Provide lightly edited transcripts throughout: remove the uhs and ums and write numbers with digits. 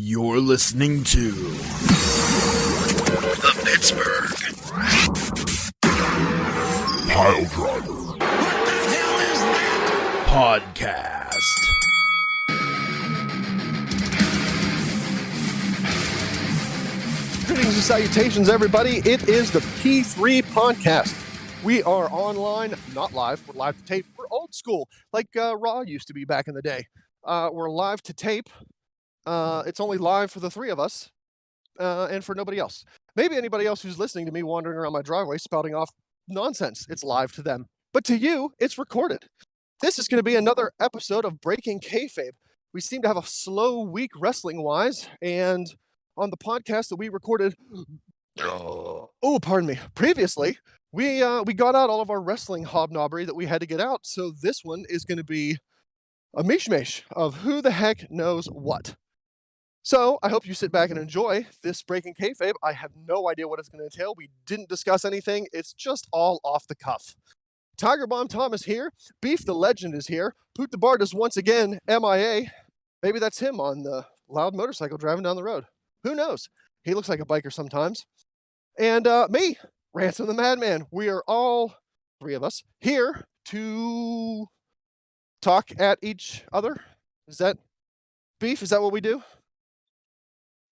You're listening to the Pittsburgh Piledriver. What the hell is that? Podcast. Greetings and salutations, everybody. It is the P3 Podcast. We are online, not live. We're live to tape. We're old school, like Raw used to be back in the day. We're live to tape. It's only live for the three of us and for nobody else. Maybe anybody else who's listening to me wandering around my driveway spouting off nonsense. It's live to them. But to you, it's recorded. This is going to be another episode of Breaking Kayfabe. We seem to have a slow week wrestling-wise, and on the podcast that we recorded, previously, we got out all of our wrestling hobnobbery that we had to get out, so this one is going to be a mishmash of who the heck knows what. So I hope you sit back and enjoy this Breaking Kayfabe. I have no idea what it's going to entail. We didn't discuss anything. It's just all off the cuff. Tiger Bomb Tom is here. Beef the Legend is here. Poot the Bard is once again MIA. Maybe that's him on the loud motorcycle driving down the road. Who knows? He looks like a biker sometimes. And me, Ransom the Madman. We are all, three of us, here to talk at each other. Is that Beef? Is that what we do?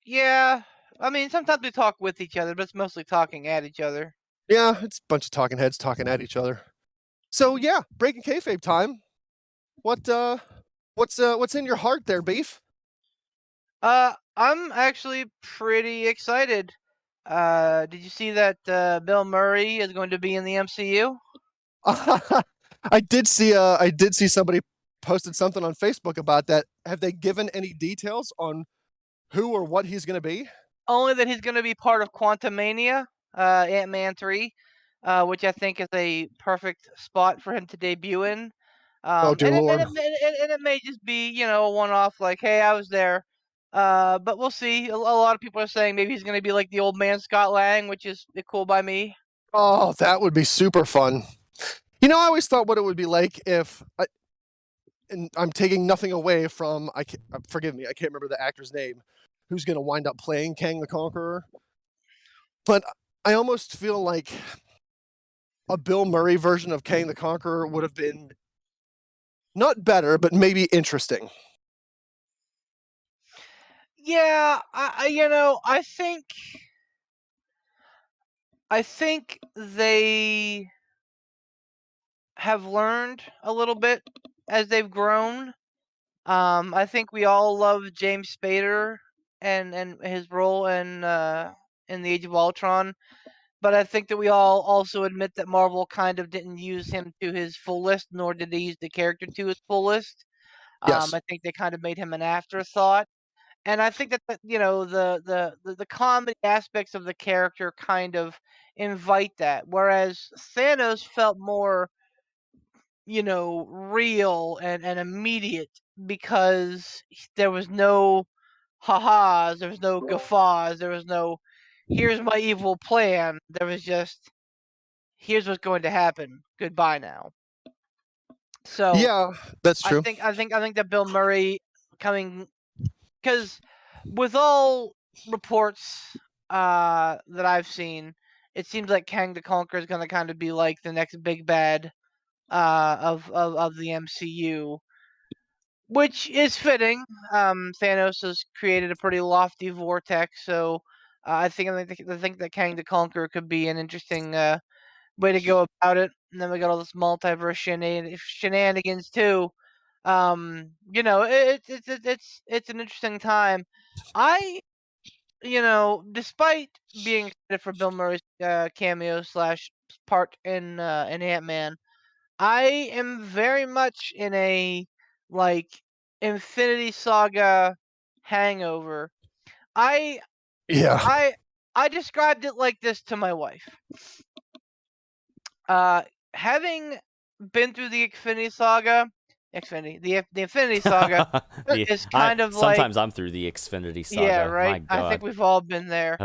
Yeah, I mean, sometimes we talk with each other, but it's mostly talking at each other. Yeah, it's a bunch of talking heads talking at each other. So yeah, Breaking Kayfabe time. What's in your heart there, Beef? I'm actually pretty excited. Did you see that Bill Murray is going to be in the MCU? I did see somebody posted something on Facebook about that. Have they given any details on who or what he's going to be? Only that he's going to be part of Quantumania, Ant-Man 3, which I think is a perfect spot for him to debut in. Oh, dear Lord. And it may just be, a one-off, like, hey, I was there. But we'll see. A lot of people are saying maybe he's going to be like the old man Scott Lang, which is cool by me. Oh, that would be super fun. I always thought what it would be like if, and I'm taking nothing away from, forgive me, I can't remember the actor's name, who's going to wind up playing Kang the Conqueror. But I almost feel like a Bill Murray version of Kang the Conqueror would have been not better, but maybe interesting. Yeah, I think they have learned a little bit as they've grown. I think we all love James Spader and his role in the Age of Ultron, but I think that we all also admit that Marvel kind of didn't use him to his fullest, nor did they use the character to his fullest. Yes. I think they kind of made him an afterthought. And I think that the comedy aspects of the character kind of invite that, whereas Thanos felt more, real and immediate because there was no ha-has, there was no guffaws, there was no here's my evil plan. There was just here's what's going to happen. Goodbye now. So Yeah, that's true. I think that Bill Murray coming, because with all reports that I've seen, it seems like Kang the Conqueror is going to kind of be like the next big bad of the MCU, which is fitting. Thanos has created a pretty lofty vortex, so I think that Kang the Conqueror could be an interesting way to go about it. And then we got all this multiverse shenanigans too. It's an interesting time. I, despite being excited for Bill Murray's cameo / part in Ant-Man, I am very much in a Infinity Saga hangover. I described it like this to my wife. Having been through the Infinity Saga is kind of like, sometimes I'm through the Xfinity Saga. yeah, right. My God. I think we've all been there.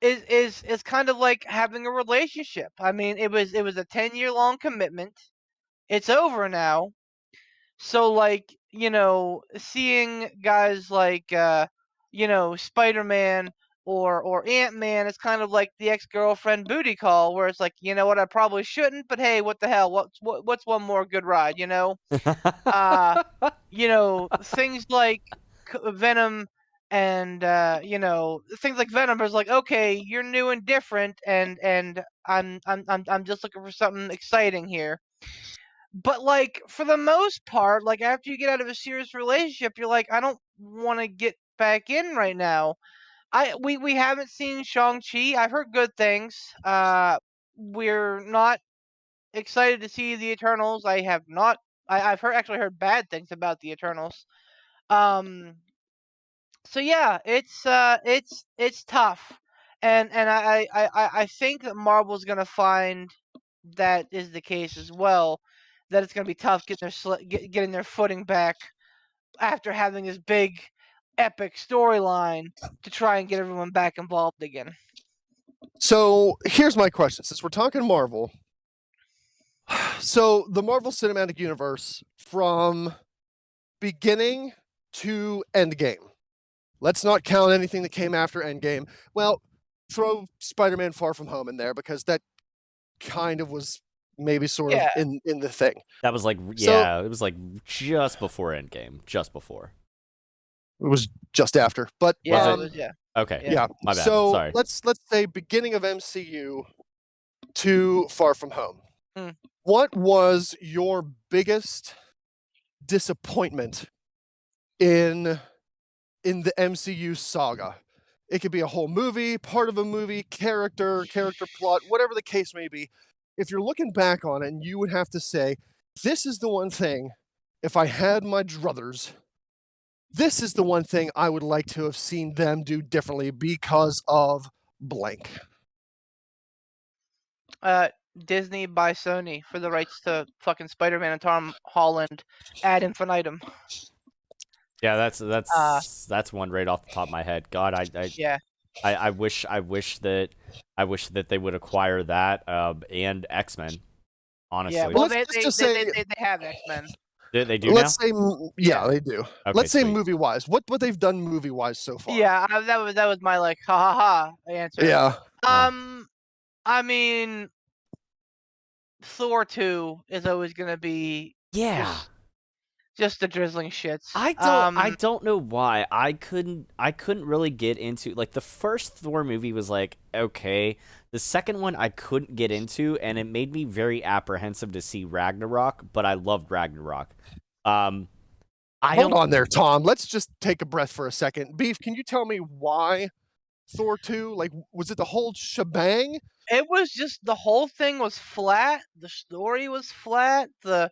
Is kind of like having a relationship. I mean, it was a 10-year long commitment. It's over now. So seeing guys like Spider-Man or Ant-Man is kind of like the ex-girlfriend booty call, where it's like, you know what, I probably shouldn't, but hey, what the hell? What's one more good ride, Uh, things like Venom and things like Venom is like, okay, you're new and different, and I'm just looking for something exciting here. But like for the most part, like after you get out of a serious relationship, you're like, I don't want to get back in right now. We haven't seen Shang-Chi. I've heard good things. We're not excited to see the Eternals. I have not. I've actually heard bad things about the Eternals. Um. So yeah, it's tough, and I think that Marvel's gonna find that is the case as well. That it's gonna be tough getting their footing back after having this big, epic storyline to try and get everyone back involved again. So here's my question: since we're talking Marvel, so the Marvel Cinematic Universe from beginning to Endgame. Let's not count anything that came after Endgame. Well, throw Spider-Man Far From Home in there because that kind of was maybe sort of Yeah. in the thing. That was like, So- it was like just before Endgame, just before. It was just after, but Yeah, it? it was, yeah. Okay, yeah. my bad. So Sorry. let's say beginning of MCU to Far From Home. Hmm. What was your biggest disappointment in the MCU saga? It could be a whole movie, part of a movie, character plot, whatever the case may be. If you're looking back on it, and you would have to say, this is the one thing, if I had my druthers, this is the one thing I would like to have seen them do differently because of blank. Disney by Sony for the rights to fucking Spider-Man and Tom Holland ad infinitum. Yeah, that's one right off the top of my head. God, Yeah. I wish that they would acquire that and X-Men. Honestly, Yeah. Well, Let's they just say- have X-Men. they do Let's now. say, yeah, they do. Okay, Let's say sweet. movie-wise. What they've done movie-wise so far. Yeah, that was my like ha ha ha answer. Yeah. I mean, Thor 2 is always gonna be Yeah. just the drizzling shits. I don't know why I couldn't really get into, like, the first Thor movie was like okay, the second one I couldn't get into, and it made me very apprehensive to see Ragnarok, but I loved Ragnarok. Hold on there, Tom. Let's just take a breath for a second. Beef, can you tell me why Thor 2? Like, was it the whole shebang? It was just the whole thing was flat. The story was flat. The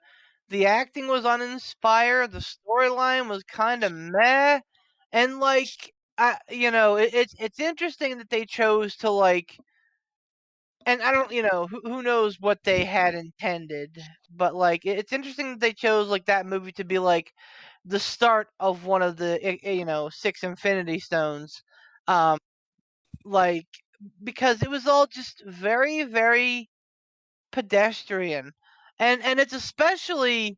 acting was uninspired. The storyline was kind of meh. And like it's interesting that they chose to like, and I don't, who knows what they had intended, but like it's interesting that they chose like that movie to be like the start of one of the 6 Infinity Stones, like because it was all just very very pedestrian, and it's especially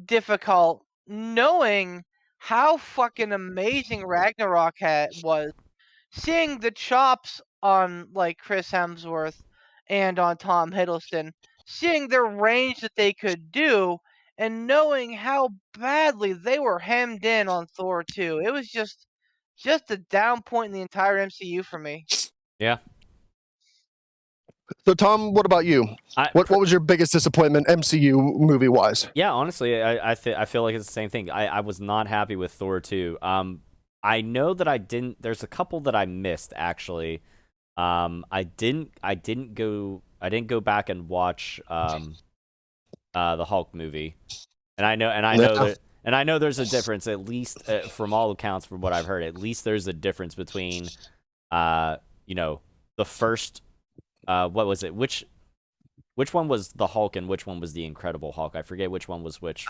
difficult knowing how fucking amazing Ragnarok was, seeing the chops on like Chris Hemsworth and on Tom Hiddleston, seeing their range that they could do, and knowing how badly they were hemmed in on Thor 2. It was just a down point in the entire MCU for me. Yeah. So, Tom, what about you? What was your biggest disappointment MCU movie-wise? Yeah, honestly, I feel like it's the same thing. I was not happy with Thor 2. I know that I didn't. There's a couple that I missed actually. I didn't go back and watch the Hulk movie, and I know there's a difference, at least from all accounts, from what I've heard. At least there's a difference between the first what was it? Which one was the Hulk and which one was the Incredible Hulk? I forget which one was which.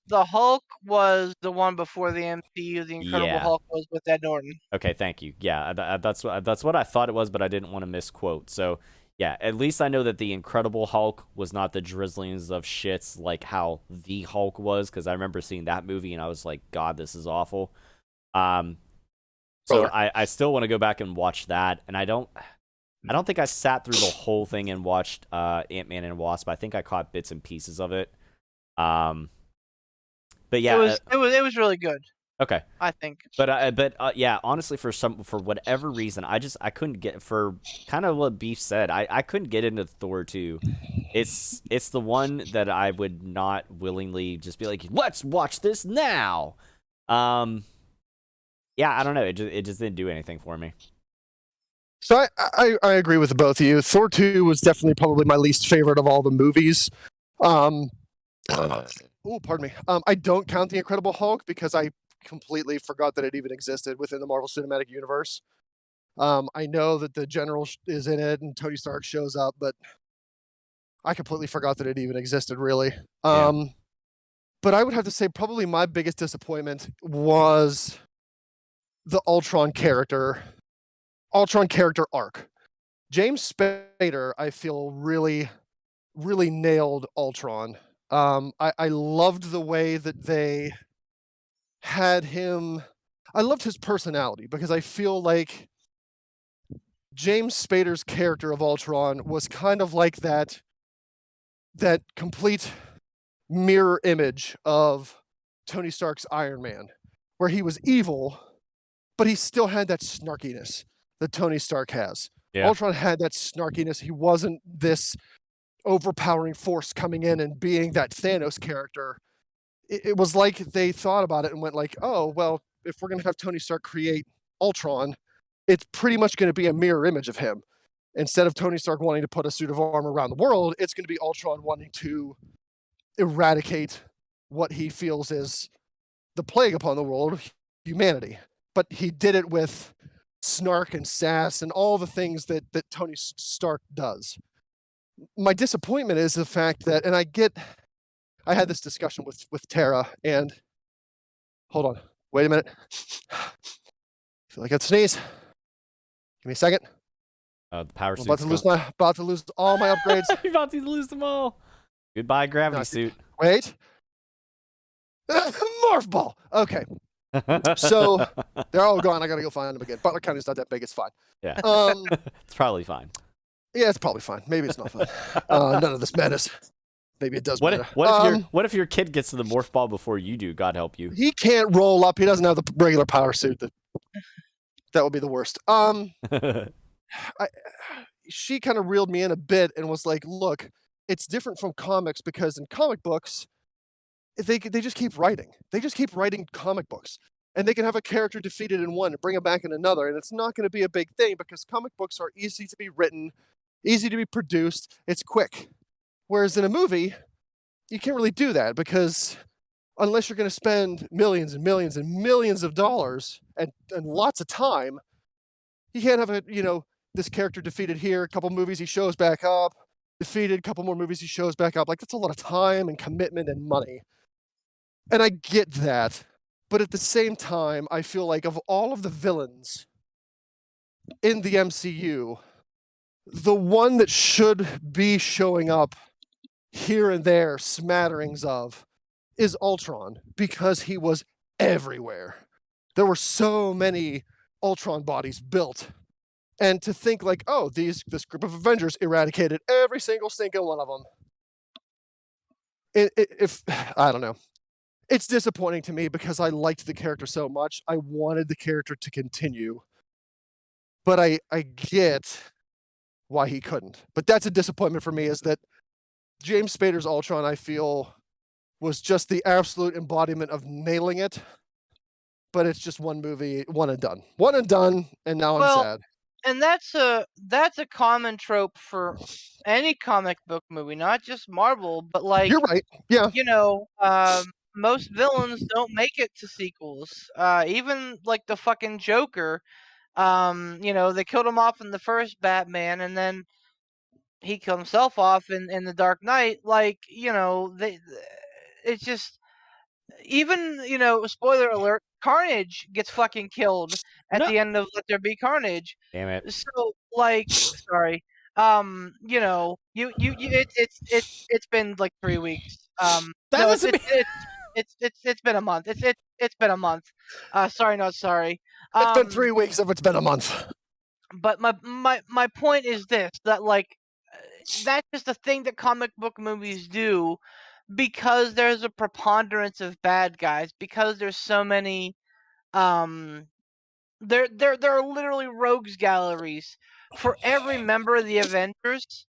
The Hulk was the one before the MCU. The Incredible Hulk was with Ed Norton. Okay, thank you. Yeah, that's what I thought it was, but I didn't want to misquote. So yeah, at least I know that the Incredible Hulk was not the drizzlings of shits like how the Hulk was, because I remember seeing that movie and I was like, God, this is awful. So I still want to go back and watch that, and I don't think I sat through the whole thing and watched Ant-Man and Wasp. I think I caught bits and pieces of it. But yeah, it was really good. Okay, I think. but yeah, honestly, for whatever reason, I couldn't get, for kind of what Beef said, I couldn't get into Thor 2. It's the one that I would not willingly just be like, let's watch this now. Yeah, I don't know. It just didn't do anything for me. So I agree with both of you. Thor 2 was definitely probably my least favorite of all the movies. Pardon me. I don't count the Incredible Hulk because I completely forgot that it even existed within the Marvel Cinematic Universe. I know that the General is in it and Tony Stark shows up, but I completely forgot that it even existed, really. But I would have to say probably my biggest disappointment was the Ultron character arc. James Spader, I feel, really, really nailed Ultron. I loved the way that they had him. I loved his personality because I feel like James Spader's character of Ultron was kind of like that complete mirror image of Tony Stark's Iron Man, where he was evil, but he still had that snarkiness that Tony Stark has. Yeah. Ultron had that snarkiness. He wasn't this overpowering force coming in and being that Thanos character. It was like they thought about it and went like, oh, well, if we're going to have Tony Stark create Ultron, it's pretty much going to be a mirror image of him. Instead of Tony Stark wanting to put a suit of armor around the world, it's going to be Ultron wanting to eradicate what he feels is the plague upon the world, humanity. But he did it with snark and sass and all the things that Tony Stark does. My disappointment is the fact that, and I had this discussion with Tara, and hold on, wait a minute. I feel like I'd sneeze. Give me a second. The power suit. About to lose all my upgrades. You're about to lose them all. Goodbye, gravity suit. Wait. Morph ball. Okay. So they're all gone. I gotta go find them again. Butler County's not that big. It's fine. Yeah. It's probably fine. Yeah, it's probably fine. Maybe it's not fine. None of this matters. Maybe it does matter. What if your kid gets to the morph ball before you do? God help you. He can't roll up. He doesn't have the regular power suit. That would be the worst. She kind of reeled me in a bit and was like, look, it's different from comics because in comic books, they just keep writing. They just keep writing comic books. And they can have a character defeated in one and bring him back in another. And it's not going to be a big thing because comic books are easy to be written, easy to be produced. It's quick. Whereas in a movie, you can't really do that because unless you're going to spend millions and millions and millions of dollars and lots of time, you can't have this character defeated here, a couple movies he shows back up, defeated, a couple more movies he shows back up. Like, that's a lot of time and commitment and money. And I get that. But at the same time, I feel like of all of the villains in the MCU, the one that should be showing up here and there, smatterings of, is Ultron, because he was everywhere. There were so many Ultron bodies built. And to think like, oh, this group of Avengers eradicated every single stinking one of them. If I don't know. It's disappointing to me because I liked the character so much. I wanted the character to continue. But I get why he couldn't. But that's a disappointment for me, is that James Spader's Ultron, I feel, was just the absolute embodiment of nailing it. But it's just one movie, one and done. One and done, and now I'm sad. And that's a common trope for any comic book movie, not just Marvel, but like, you're right. Yeah. Most villains don't make it to sequels. Even like the fucking Joker, they killed him off in the first Batman, and then he killed himself off in the Dark Knight. Like, it's just, even, spoiler alert, Carnage gets fucking killed at the end of Let There Be Carnage. Damn it. So, like, sorry. You know, it's been like 3 weeks. That No, doesn't mean. it's been a month. It's been a month. Sorry, not sorry. It's been 3 weeks if it's been a month. But my point is this: that like that's just a thing that comic book movies do, because there's a preponderance of bad guys, because there's so many. um there are literally rogues galleries for every member of the Avengers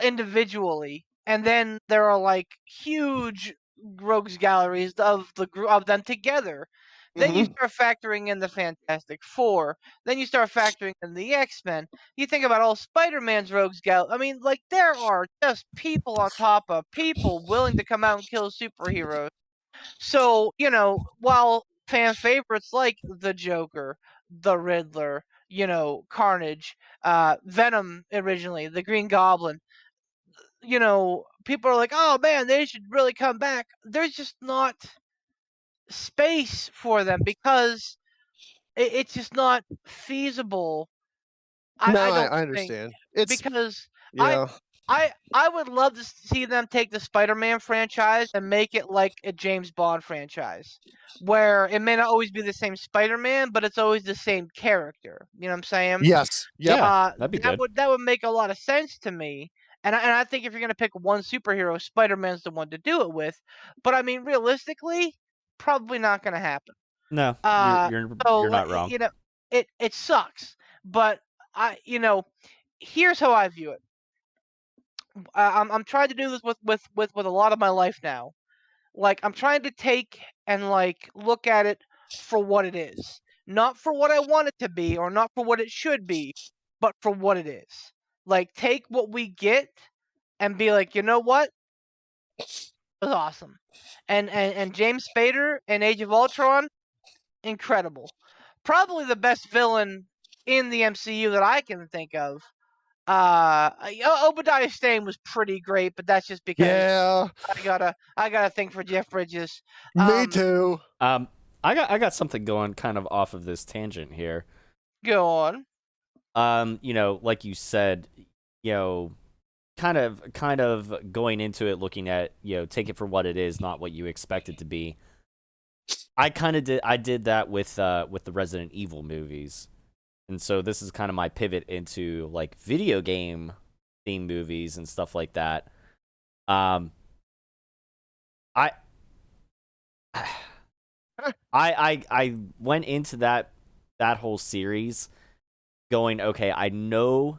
individually, and then there are like huge rogues galleries of them together. Then you Mhm. start factoring in the Fantastic Four. Then you start factoring in the X-Men. You think about all Spider-Man's rogues gallery. I mean, like there are just people on top of people willing to come out and kill superheroes. So, you know, while fan favorites like the Joker, the Riddler, you know, Carnage, Venom originally, the Green Goblin, you know, people are like, oh man, they should really come back. There's just not space for them because it's just not feasible. No, I don't I think, understand. It's because I yeah. I would love to see them take the Spider-Man franchise and make it like a James Bond franchise, where it may not always be the same Spider-Man, but it's always the same character. You know what I'm saying? Yes. Yep. Yeah, that'd be good. That would make a lot of sense to me. And I think if you're gonna pick one superhero, Spider-Man's the one to do it with. But I mean, realistically, probably not gonna happen. No, Uh, so you're not wrong. you know, it sucks. But you know, here's how I view it. I'm trying to do this with a lot of my life now. Like I'm trying to take and like look at it for what it is, not for what I want it to be or not for what it should be, but for what it is. Like take what we get and be like, you know what? It was awesome. And James Spader in Age of Ultron, incredible. Probably the best villain in the MCU that I can think of. Obadiah Stane was pretty great, but that's just because Yeah. I gotta think for Jeff Bridges. Me too. I got something going kind of off of this tangent here. Go on. You know, like you said, you know, kind of going into it, looking at, you know, take it for what it is, not what you expect it to be. I did that with the Resident Evil movies. And so this is kind of my pivot into like video game theme movies and stuff like that. I I went into that whole series going, okay, I know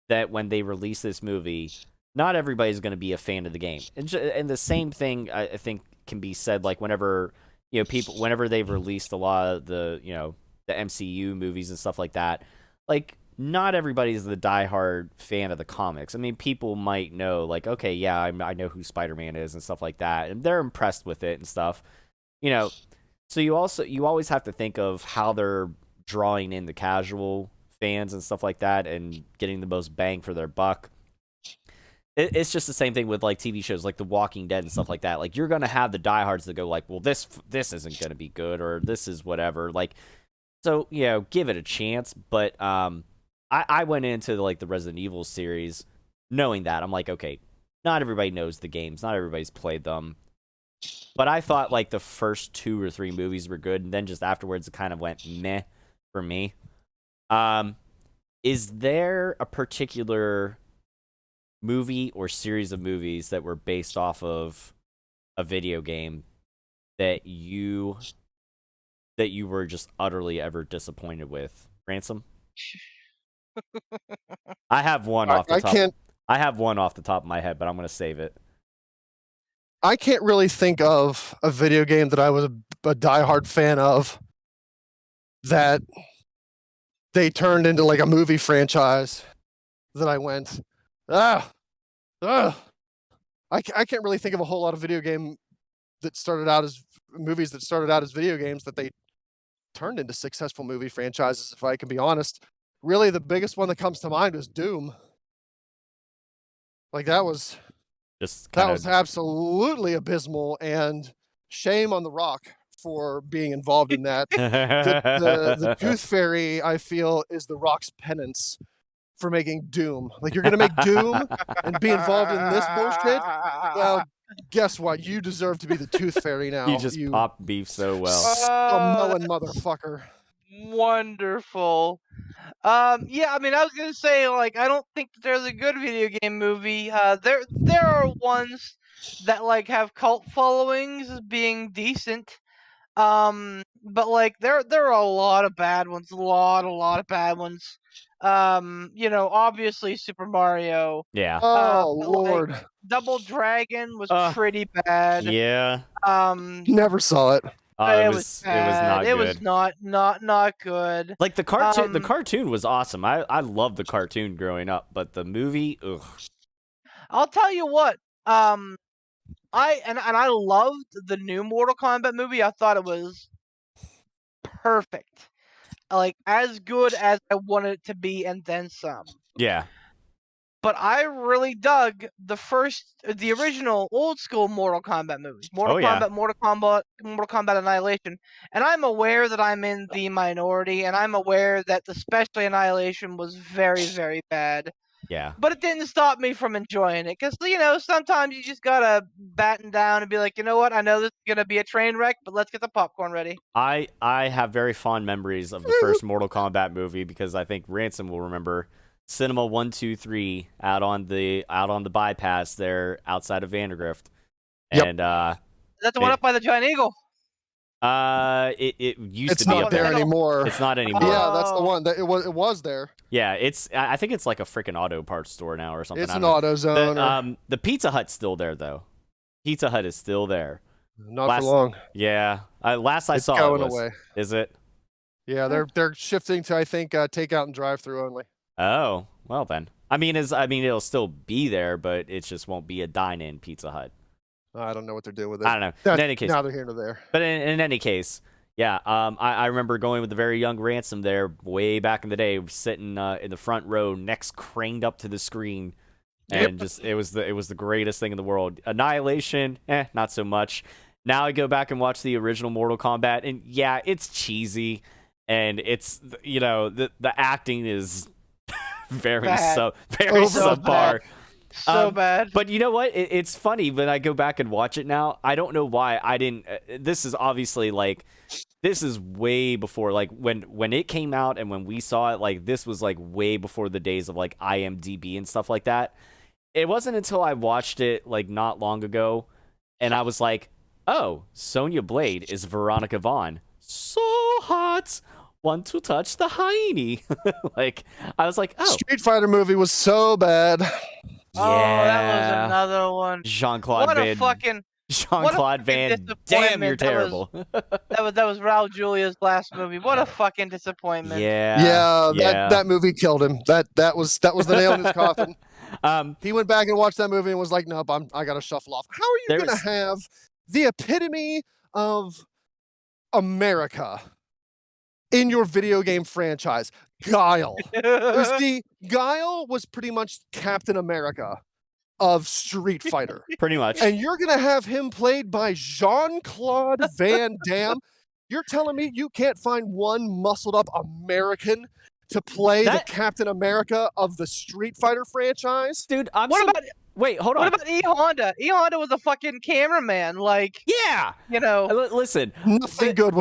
that when they release this movie, not everybody's going to be a fan of the game. And the same thing I think can be said like whenever, you know, whenever they've released a lot of the, you know, the MCU movies and stuff like that, like not everybody's the diehard fan of the comics. I mean, people might know like, okay, yeah, I know who Spider-Man is and stuff like that, and they're impressed with it and stuff, you know. So you always have to think of how they're drawing in the casual fans and stuff like that and getting the most bang for their buck. It's just the same thing with like TV shows like The Walking Dead and stuff like that. Like you're gonna have the diehards that go like, well, this isn't gonna be good, or this is whatever. Like, so you know, give it a chance. But I went into like the Resident Evil series knowing that I'm like, okay, not everybody knows the games, not everybody's played them. But I thought like the first 2 or 3 movies were good, and then just afterwards it kind of went meh for me. Is there a particular movie or series of movies that were based off of a video game that you were just utterly ever disappointed with? Ransom? I have one off the top. I have one off the top of my head, but I'm gonna save it. I can't really think of a video game that I was a diehard fan of that they turned into like a movie franchise that I went, I can't really think of a whole lot of video game that started out as movies that started out as video games that they turned into successful movie franchises, if I can be honest. Really, the biggest one that comes to mind was Doom. Like that was absolutely abysmal, and shame on The Rock for being involved in that. The Tooth Fairy, I feel, is The Rock's penance for making Doom. Like, you're gonna make Doom and be involved in this bullshit? Well, guess what? You deserve to be the Tooth Fairy now. You just pop beef so well. Melon motherfucker. Wonderful. Yeah, I mean, I was gonna say, like, I don't think that there's a good video game movie. There are ones that like have cult followings as being decent. But like there are a lot of bad ones, a lot of bad ones. Obviously Super Mario. Yeah. Oh but, like, Lord. Double Dragon was pretty bad. Yeah. Never saw it. It was not It good. was not good. Like the cartoon was awesome. I loved the cartoon growing up, but the movie, ugh. I'll tell you what. I loved the new Mortal Kombat movie. I thought it was perfect. Like as good as I wanted it to be and then some. Yeah. But I really dug the original old school Mortal Kombat movies. Mortal Kombat Annihilation. And I'm aware that I'm in the minority, and I'm aware that especially Annihilation was very, very bad. Yeah. But it didn't stop me from enjoying it. Because, sometimes you just gotta batten down and be like, you know what, I know this is gonna be a train wreck, but let's get the popcorn ready. I have very fond memories of the first Mortal Kombat movie because I think Ransom will remember Cinema 123 out on the bypass there outside of Vandergrift. Yep. And Is that the one up by the Giant Eagle? it used It's to be not up there anymore. It's not anymore. Yeah, that's the one. It was there. Yeah, I think it's like a freaking auto parts store now or something. It's I an don't know. AutoZone. The Pizza Hut's still there though. Pizza Hut is still there. Not for long. Yeah. Last I It's saw going it was. away. Is it? Yeah, they're shifting to, I think, takeout and drive-through only. Oh, well then. I mean, it'll still be there, but it just won't be a dine-in Pizza Hut. I don't know what they're doing with it. I don't know. In any case, neither here nor there. But in any case, yeah. I remember going with the very young Ransom there way back in the day, sitting in the front row, necks craned up to the screen, and just it was the greatest thing in the world. Annihilation, not so much. Now I go back and watch the original Mortal Kombat, and yeah, it's cheesy, and it's the acting is very subpar. Bad. So bad. But you know what? It's funny when I go back and watch it now. I don't know why I didn't. This is obviously this is way before when it came out and when we saw it. Like this was way before the days of IMDb and stuff like that. It wasn't until I watched it not long ago, and I was like, oh, Sonya Blade is Veronica Vaughn. So hot. Want to touch the hiney. I was like, oh. Street Fighter movie was so bad. Yeah. Oh, that was another one. Jean-Claude Van Damme, you're terrible. That was Raul Julia's last movie. What a fucking disappointment. Yeah. That movie killed him. That was the nail in his coffin. He went back and watched that movie and was like, nope, I gotta shuffle off. How are you gonna have the epitome of America in your video game franchise? Guile. Guile was pretty much Captain America of Street Fighter. Pretty much. And you're going to have him played by Jean-Claude Van Damme. You're telling me you can't find one muscled up American to play the Captain America of the Street Fighter franchise? Dude, wait, hold on. What about E Honda? E Honda was a fucking cameraman. Yeah. Listen. Nothing good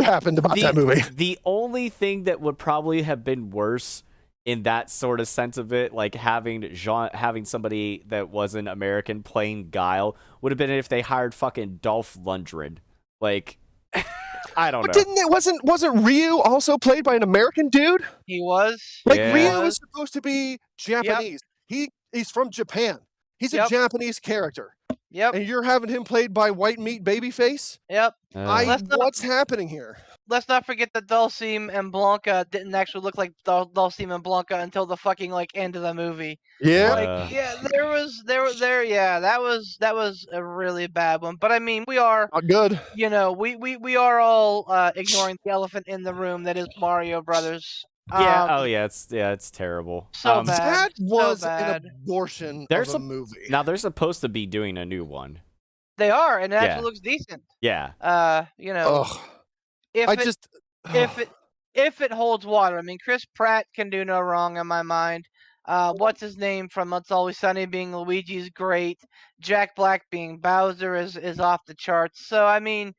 happened about that movie. The only thing that would probably have been worse in that sort of sense of it, having somebody that wasn't American playing Guile, would have been if they hired fucking Dolph Lundgren. I don't know. Wasn't Ryu also played by an American dude? He was. Ryu is supposed to be Japanese. Yep. He's from Japan. He's a Japanese character. Yep. And you're having him played by white meat babyface? Yep. What's happening here? Let's not forget that Dulcim and Blanca didn't actually look like Dulcim and Blanca until the fucking end of the movie. Yeah. That was a really bad one. But I mean, we are not good. We are all ignoring the elephant in the room that is Mario Brothers. It's terrible. So bad. That was an abortion of a movie. Now they're supposed to be doing a new one. They are, and it actually looks decent. Yeah. Ugh. If if it holds water. I mean, Chris Pratt can do no wrong in my mind. What's his name from It's Always Sunny being Luigi is great. Jack Black being Bowser is off the charts. So I mean,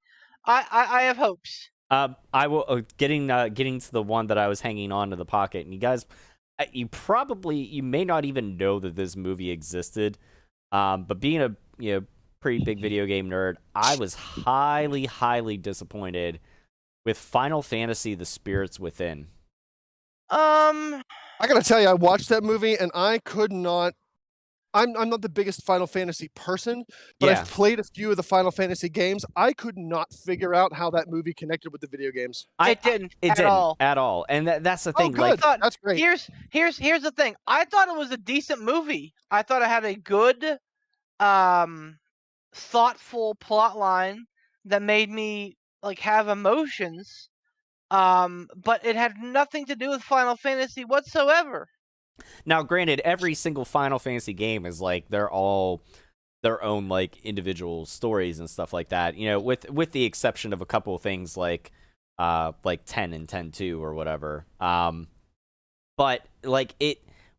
I have hopes. I will getting to the one that I was hanging on to the pocket, and you guys, you may not even know that this movie existed, but being a pretty big video game nerd, I was highly disappointed with Final Fantasy: The Spirits Within. I gotta tell you, I watched that movie and I could not. I'm not the biggest Final Fantasy person, but Yeah. I've played a few of the Final Fantasy games. I could not figure out how that movie connected with the video games. It didn't at all. At all, and that's the Oh, thing. good. Like, That's great. Here's the thing. I thought it was a decent movie. I thought it had a good, thoughtful plot line that made me like have emotions. But it had nothing to do with Final Fantasy whatsoever. now, granted, every single Final Fantasy game is like they're all their own like individual stories and stuff like that. With the exception of a couple of things like 10 and 10-2 or whatever. But like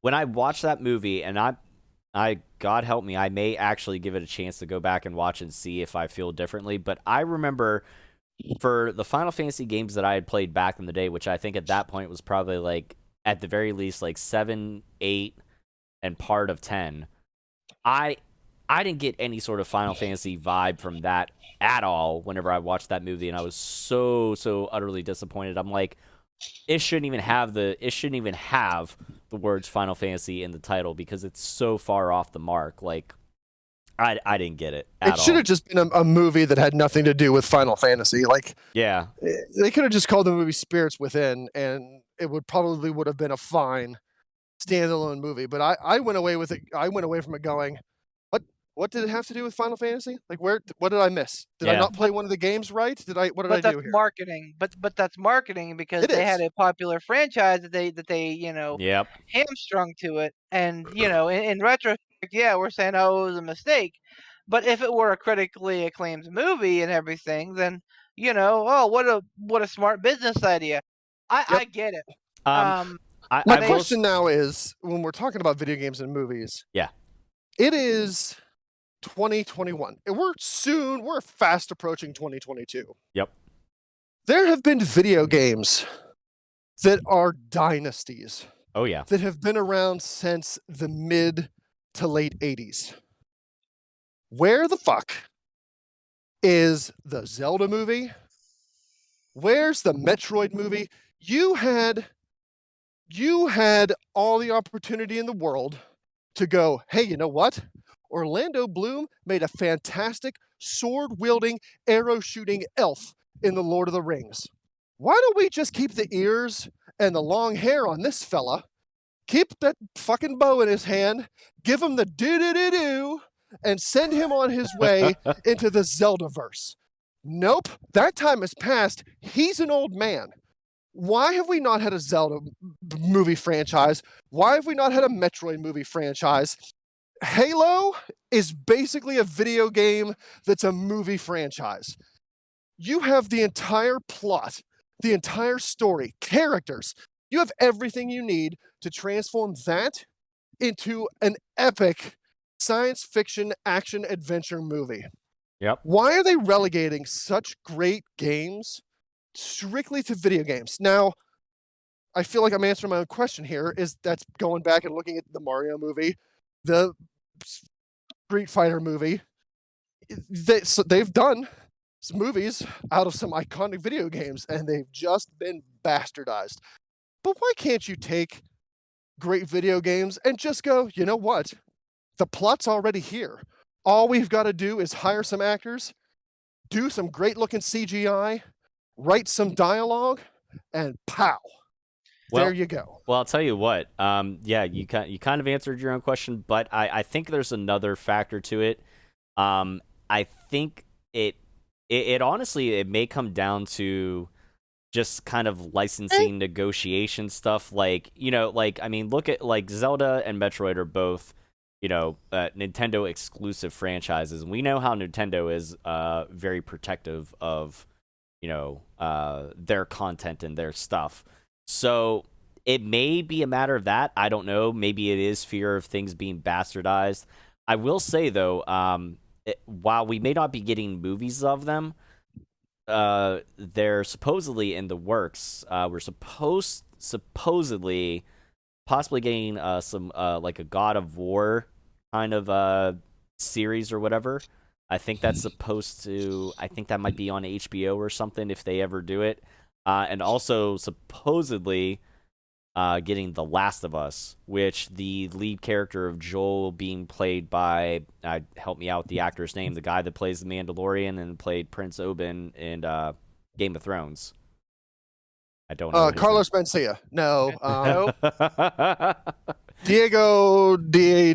when I watched that movie, and I God help me, I may actually give it a chance to go back and watch and see if I feel differently. But I remember for the Final Fantasy games that I had played back in the day, which I think at that point was probably like at the very least like 7, 8, and part of 10. I didn't get any sort of Final Fantasy vibe from that at all whenever I watched that movie, and I was so utterly disappointed. I'm like, it shouldn't even have the words Final Fantasy in the title because it's so far off the mark. Like, I didn't get it at all. It should have just been a movie that had nothing to do with Final Fantasy. Like, Yeah. they could have just called the movie Spirits Within, and it would have been a fine standalone movie. But I went away with it. I went away from it going, what did it have to do with Final Fantasy? Like, what did I miss? Did I not play one of the games right? What did I But do that's here? marketing. But that's marketing because It they had is. a popular franchise that they Yep. hamstrung to it. And in retrospect, yeah, we're saying, oh, it was a mistake. But if it were a critically acclaimed movie and everything, then oh, what a smart business idea. I get it. My My I will question now is, when we're talking about video games and movies, Yeah. it is 2021. And we're fast approaching 2022. Yep. There have been video games that are dynasties Oh yeah. that have been around since the mid to late 80s. Where the fuck is the Zelda movie? Where's the Metroid movie? You had all the opportunity in the world to go, hey, you know what? Orlando Bloom made a fantastic sword-wielding, arrow-shooting elf in The Lord of the Rings. Why don't we just keep the ears and the long hair on this fella, keep that fucking bow in his hand, give him the do-do-do-do, and send him on his way into the Zeldaverse? Nope, that time has passed. He's an old man. Why have we not had a Zelda movie franchise? Why have we not had a Metroid movie franchise? Halo is basically a video game that's a movie franchise. You have the entire plot, the entire story, characters. You have everything you need to transform that into an epic science fiction action adventure movie. Yep. Why are they relegating such great games strictly to video games? Now, I feel like I'm answering my own question here. That's going back and looking at the Mario movie, the Street Fighter movie. They've done some movies out of some iconic video games, and they've just been bastardized. But why can't you take great video games and just go, you know what? The plot's already here. All we've got to do is hire some actors, do some great-looking CGI, write some dialogue, and pow. Well, there you go. Well, I'll tell you what. Yeah, you kind of answered your own question, but I think there's another factor to it. I think it honestly it may come down to just kind of licensing negotiation stuff. Like I mean, look at like Zelda and Metroid are both Nintendo exclusive franchises, and we know how Nintendo is very protective of their content and their stuff. So it may be a matter of that. I don't know. Maybe it is fear of things being bastardized. I will say though, while we may not be getting movies of them, they're supposedly in the works. We're supposedly possibly getting some like a God of War kind of series or whatever. I think that's supposed to. I think that might be on HBO or something if they ever do it. And also supposedly getting The Last of Us, which the lead character of Joel being played by, help me out with the actor's name, the guy that plays the Mandalorian and played Prince Oberyn in Game of Thrones. I don't know. Carlos Mencia. No. Nope. Diego D.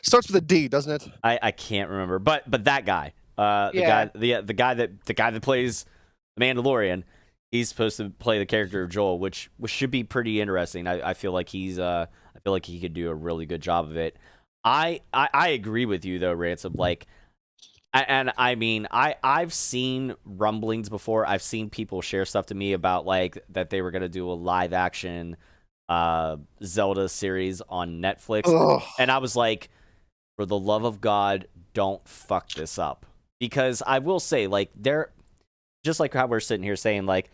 Starts with a D, doesn't it? I can't remember, but that guy, the guy that plays the Mandalorian, he's supposed to play the character of Joel, which should be pretty interesting. I feel like he could do a really good job of it. I agree with you though, Ransom. Like, I've seen rumblings before. I've seen people share stuff to me about like that they were gonna do a live action Zelda series on Netflix. Ugh. And I was like, for the love of God, don't fuck this up. Because I will say, like, just like how we're sitting here saying, like,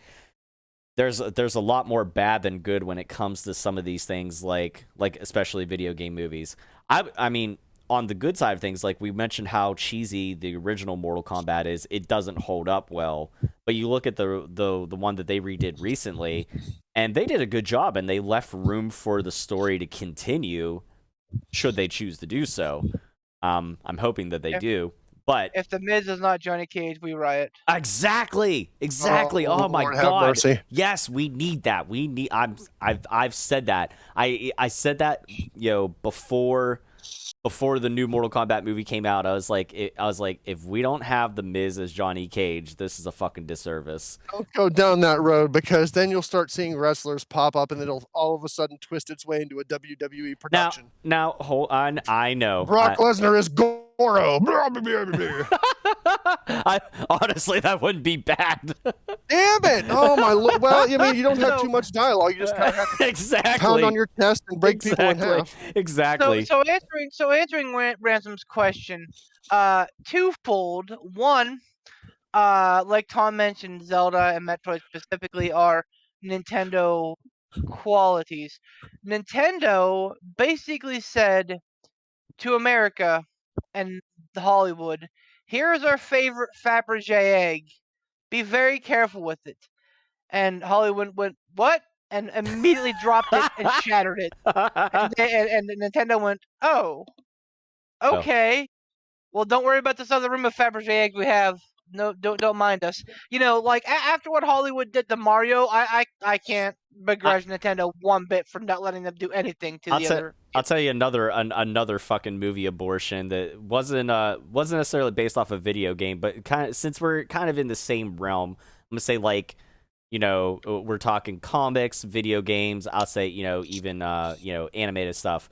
there's a lot more bad than good when it comes to some of these things, like especially video game movies. I mean, on the good side of things, like we mentioned how cheesy the original Mortal Kombat is, it doesn't hold up well. But you look at the one that they redid recently, and they did a good job, and they left room for the story to continue, should they choose to do so. I'm hoping that they do. But If the Miz is not Johnny Cage, we riot. exactly. Oh my Lord have God. mercy. Yes, we need that. I've said that. I said that, before the new Mortal Kombat movie came out. I was like, if we don't have the Miz as Johnny Cage, this is a fucking disservice. Don't go down that road, because then you'll start seeing wrestlers pop up and it'll all of a sudden twist its way into a WWE production. Now hold on. I know. Brock Lesnar is Goro. Honestly, that wouldn't be bad. Damn it! Oh my lord. Well, you don't have too much dialogue. You just kind of have to Exactly. pound on your chest and break people in half. Exactly. So answering Ransom's question, twofold. One, like Tom mentioned, Zelda and Metroid specifically are Nintendo qualities. Nintendo basically said to America and Hollywood, here's our favorite Fabergé egg. Be very careful with it. And Hollywood went, what? And immediately dropped it and shattered it. And Nintendo went, oh, okay. Well, don't worry about this other room of Fabergé eggs we have. No, don't mind us. Like after what Hollywood did to Mario, I can't begrudge Nintendo one bit for not letting them do anything to the other. I'll tell you another fucking movie abortion that wasn't necessarily based off a video game, but kind of, since we're kind of in the same realm, I'm gonna say, like, we're talking comics, video games. I'll say, even animated stuff.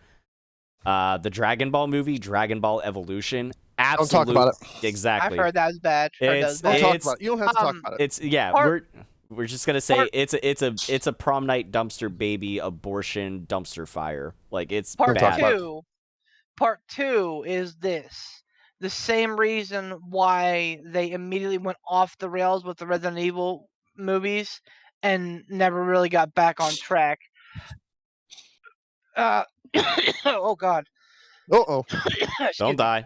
The Dragon Ball movie, Dragon Ball Evolution. Absolute, Don't talk about it. Exactly. I've heard that was bad. Don't talk about it. You don't have to talk about it. We're just gonna say it's a prom night dumpster baby abortion dumpster fire. Like, it's Part bad. Part two is this. The same reason why they immediately went off the rails with the Resident Evil movies and never really got back on track. Oh God. Uh-oh. Don't die.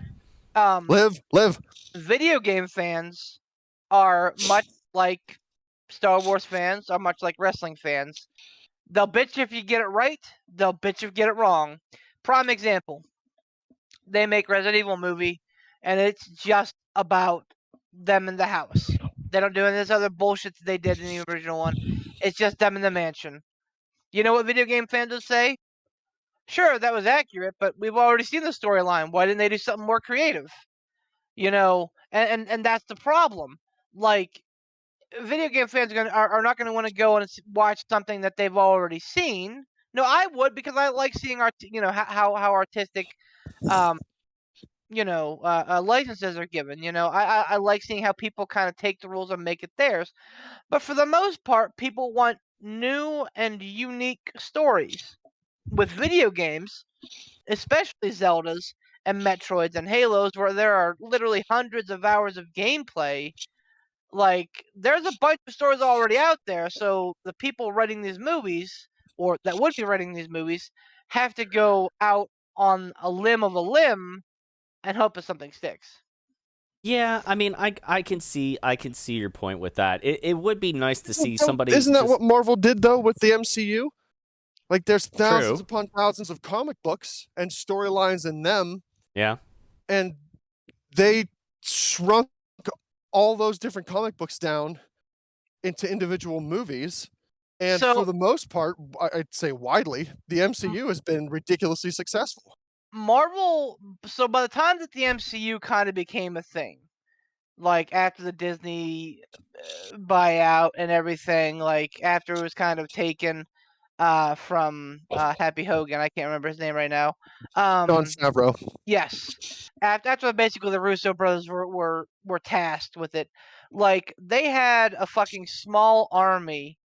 Live. Video game fans are much like Star Wars fans, are much like wrestling fans. They'll bitch if you get it right. They'll bitch if you get it wrong. Prime example. They make Resident Evil movie, and it's just about them in the house. They don't do any of this other bullshit that they did in the original one. It's just them in the mansion. You know what video game fans would say? Sure, that was accurate, but we've already seen the storyline. Why didn't they do something more creative? And that's the problem. Like, video game fans are not going to want to go and watch something that they've already seen. No, I would, because I like seeing how artistic licenses are given. I like seeing how people kind of take the rules and make it theirs. But for the most part, people want new and unique stories. With video games, especially Zeldas and Metroids and Halos, where there are literally hundreds of hours of gameplay, like there's a bunch of stories already out there. So the people writing these movies, or that would be writing these movies, have to go out on a limb of a limb and hope that something sticks. Yeah, I mean, I can see your point with that. It would be nice to see somebody. Isn't that just- what Marvel did though with the MCU? Like there's thousands True. upon thousands of comic books and storylines in them, Yeah. and they shrunk all those different comic books down into individual movies. And So- for the most part, I'd say widely, the MCU has been ridiculously successful. Marvel. So by the time that the MCU kind of became a thing, like after the Disney buyout and everything, like after it was kind of taken from Happy Hogan, I can't remember his name right now. John Favreau. Yes. After basically the Russo brothers were tasked with it, like they had a fucking small army,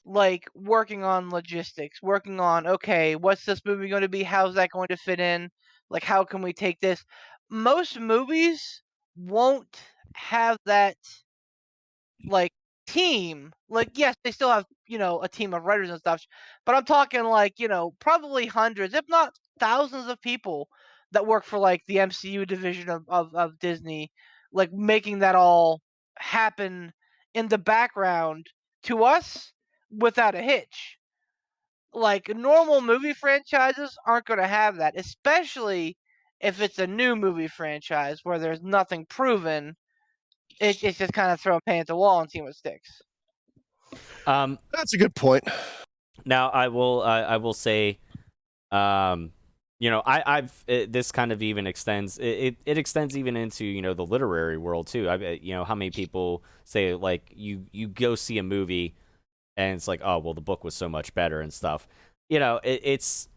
like working on logistics, working on, okay, what's this movie going to be? How's that going to fit in? Like, how can we take this? Most movies won't have that like team. Like, yes, they still have a team of writers and stuff, but I'm talking like probably hundreds, if not thousands, of people that work for like the MCU division of Disney, like making that all happen in the background to us without a hitch. Like normal movie franchises aren't going to have that, especially if it's a new movie franchise where there's nothing proven. It's just kind of throw a pan at the wall and see what sticks. That's a good point. Now I will say, this kind of even extends. It extends even into the literary world too. How many people say like you go see a movie, and it's like, oh well, the book was so much better and stuff. It's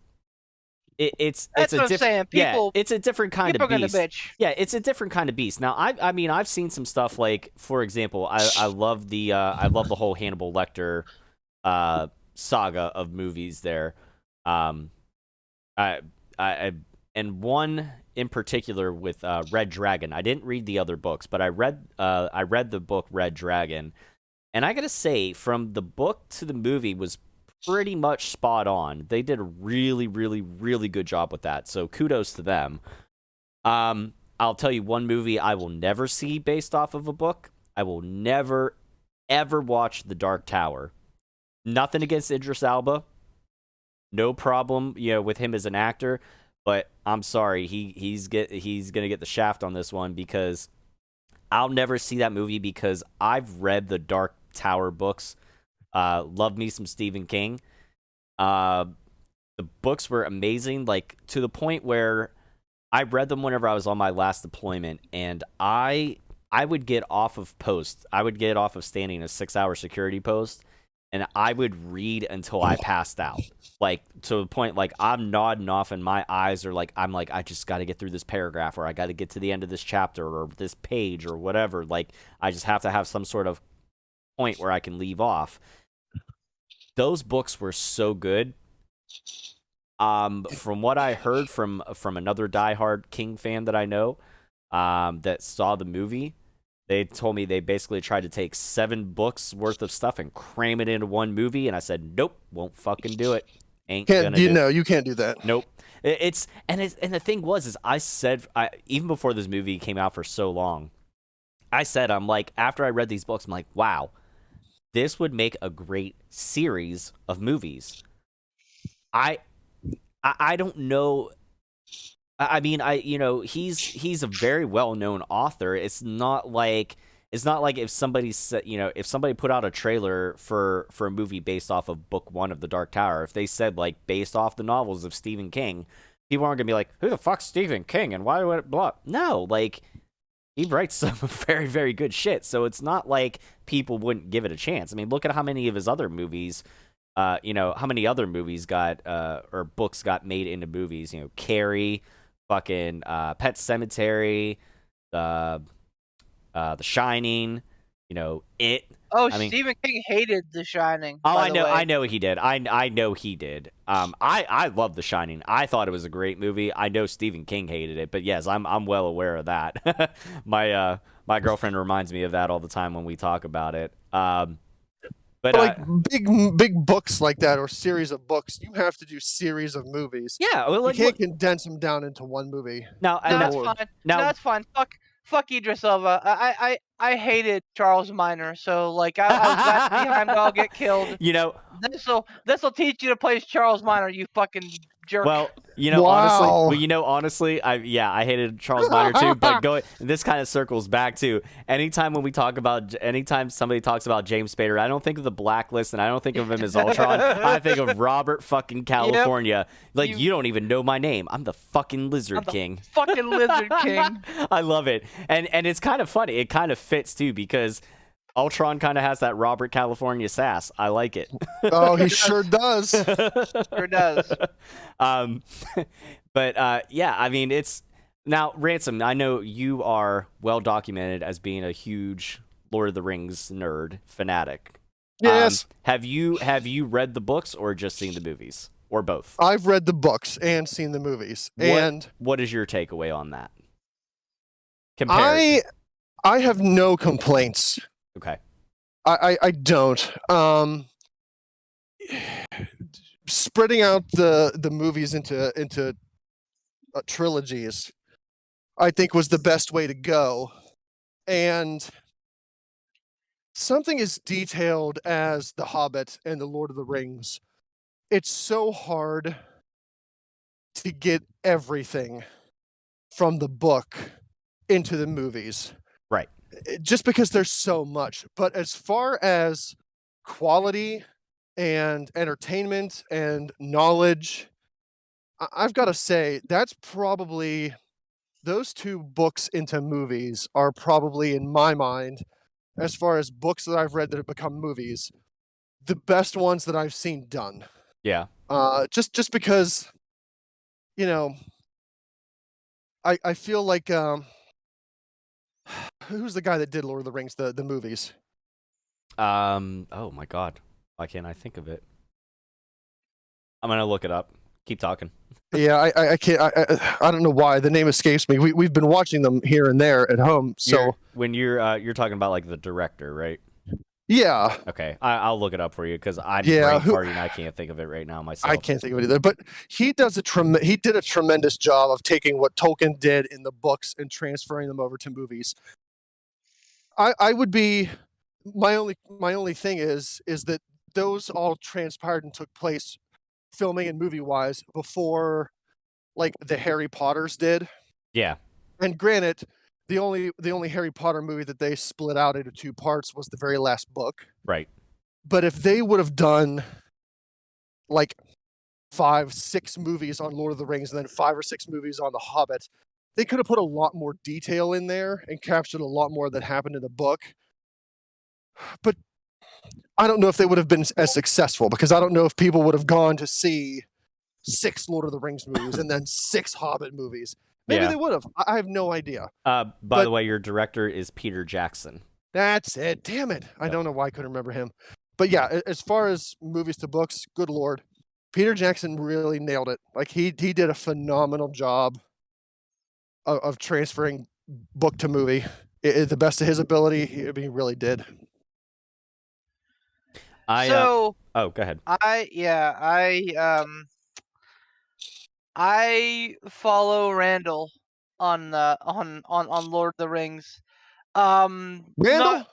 That's what I'm saying. People, it's a different kind people of are gonna beast. bitch. Yeah, it's a different kind of beast. Now, I mean, I've seen some stuff like, for example, I love the whole Hannibal Lecter saga of movies there. I and one in particular with Red Dragon. I didn't read the other books, but I read the book Red Dragon, and I gotta say, from the book to the movie was pretty much spot on. They did a really, really, really good job with that. So kudos to them. I'll tell you one movie I will never see based off of a book. I will never, ever watch The Dark Tower. Nothing against Idris Elba. No problem, with him as an actor. But I'm sorry, he's gonna get the shaft on this one, because I'll never see that movie, because I've read the Dark Tower books. Love me some Stephen King. The books were amazing, like to the point where I read them whenever I was on my last deployment, and I would get off of post. I would get off of standing a 6-hour security post, and I would read until I passed out. Like to the point, like I'm nodding off, and my eyes are like, I'm like, I just got to get through this paragraph, or I got to get to the end of this chapter, or this page, or whatever. Like I just have to have some sort of point where I can leave off. Those books were so good. From what I heard from another diehard King fan that I know, that saw the movie, they told me they basically tried to take 7 books worth of stuff and cram it into one movie, and I said, nope, won't fucking do it. Ain't gonna do it. You can't do that. Nope. And the thing was, I said, even before this movie came out for so long, I said, I'm like, after I read these books, I'm like, wow, this would make a great series of movies. I don't know. I mean, he's a very well-known author. It's not like if somebody said, if somebody put out a trailer for a movie based off of book 1 of The Dark Tower, if they said like based off the novels of Stephen King, people aren't gonna be like, who the fuck's Stephen King and why would it blah? No, like he writes some very, very good shit. So it's not like people wouldn't give it a chance. I mean, look at how many of his other movies, how many other movies got or books got made into movies. Carrie, fucking Pet Cemetery, the Shining, It. Oh, I mean, Stephen King hated The Shining. oh, by I the know, way. I know he did. I know he did. I love The Shining. I thought it was a great movie. I know Stephen King hated it, but yes, I'm well aware of that. My girlfriend reminds me of that all the time when we talk about it. But like big books like that or series of books, you have to do series of movies. yeah, well, You like can't condense them down into one movie. No, it's Lord. fine. Now- No, it's fine. Fuck Idris Elba. I hated Charles Minor, so like I was glad to see Heimdall get killed. This'll teach you to play Charles Minor, you fucking jerk. Well, Wow. honestly, I hated Charles Minor too, but this kind of circles back to anytime somebody talks about James Spader, I don't think of the Blacklist and I don't think of him as Ultron. I think of Robert fucking California. Like, you don't even know my name. I'm the fucking Lizard King. Fucking Lizard King. I love it. And it's kind of funny. It kind of fits too because Ultron kind of has that Robert California sass. I like it. Oh, he sure does. Sure does. But yeah, I mean, it's now Ransom. I know you are well documented as being a huge Lord of the Rings nerd fanatic. Yes. Have you read the books or just seen the movies or both? I've read the books and seen the movies. And what is your takeaway on that? Compared. I have no complaints. Okay. I don't. Spreading out the movies into trilogies, I think was the best way to go. And something as detailed as The Hobbit and The Lord of the Rings, it's so hard to get everything from the book into the movies. Right. Just because there's so much. But as far as quality and entertainment and knowledge, I've got to say that's probably, those two books into movies are probably, in my mind, as far as books that I've read that have become movies, the best ones that I've seen done. Yeah. Just because, I feel like who's the guy that did Lord of the Rings, the movies? Oh my God. Why can't I think of it? I'm gonna look it up. Keep talking. Yeah, I can't. I don't know why the name escapes me. We've been watching them here and there at home. So when you're talking about like the director, right? Yeah. Okay, I'll look it up for you because I'm brain farting and I can't think of it right now myself. I can't think of it either. But he did a tremendous job of taking what Tolkien did in the books and transferring them over to movies. I would be, my only thing is that those all transpired and took place, filming and movie wise, before like the Harry Potters did. Yeah. And granted, the only Harry Potter movie that they split out into two parts was the very last book. Right. But if they would have done like 5-6 movies on Lord of the Rings and then 5 or 6 movies on The Hobbit, they could have put a lot more detail in there and captured a lot more that happened in the book. But I don't know if they would have been as successful, because I don't know if people would have gone to see 6 Lord of the Rings movies and then 6 Hobbit movies. Maybe they would have. I have no idea. By the way, your director is Peter Jackson. That's it. Damn it. I don't know why I couldn't remember him. But yeah, as far as movies to books, good Lord, Peter Jackson really nailed it. Like he did a phenomenal job of transferring book to movie. The best of his ability, he really did. Go ahead. I follow Randall on Lord of the Rings. Randall?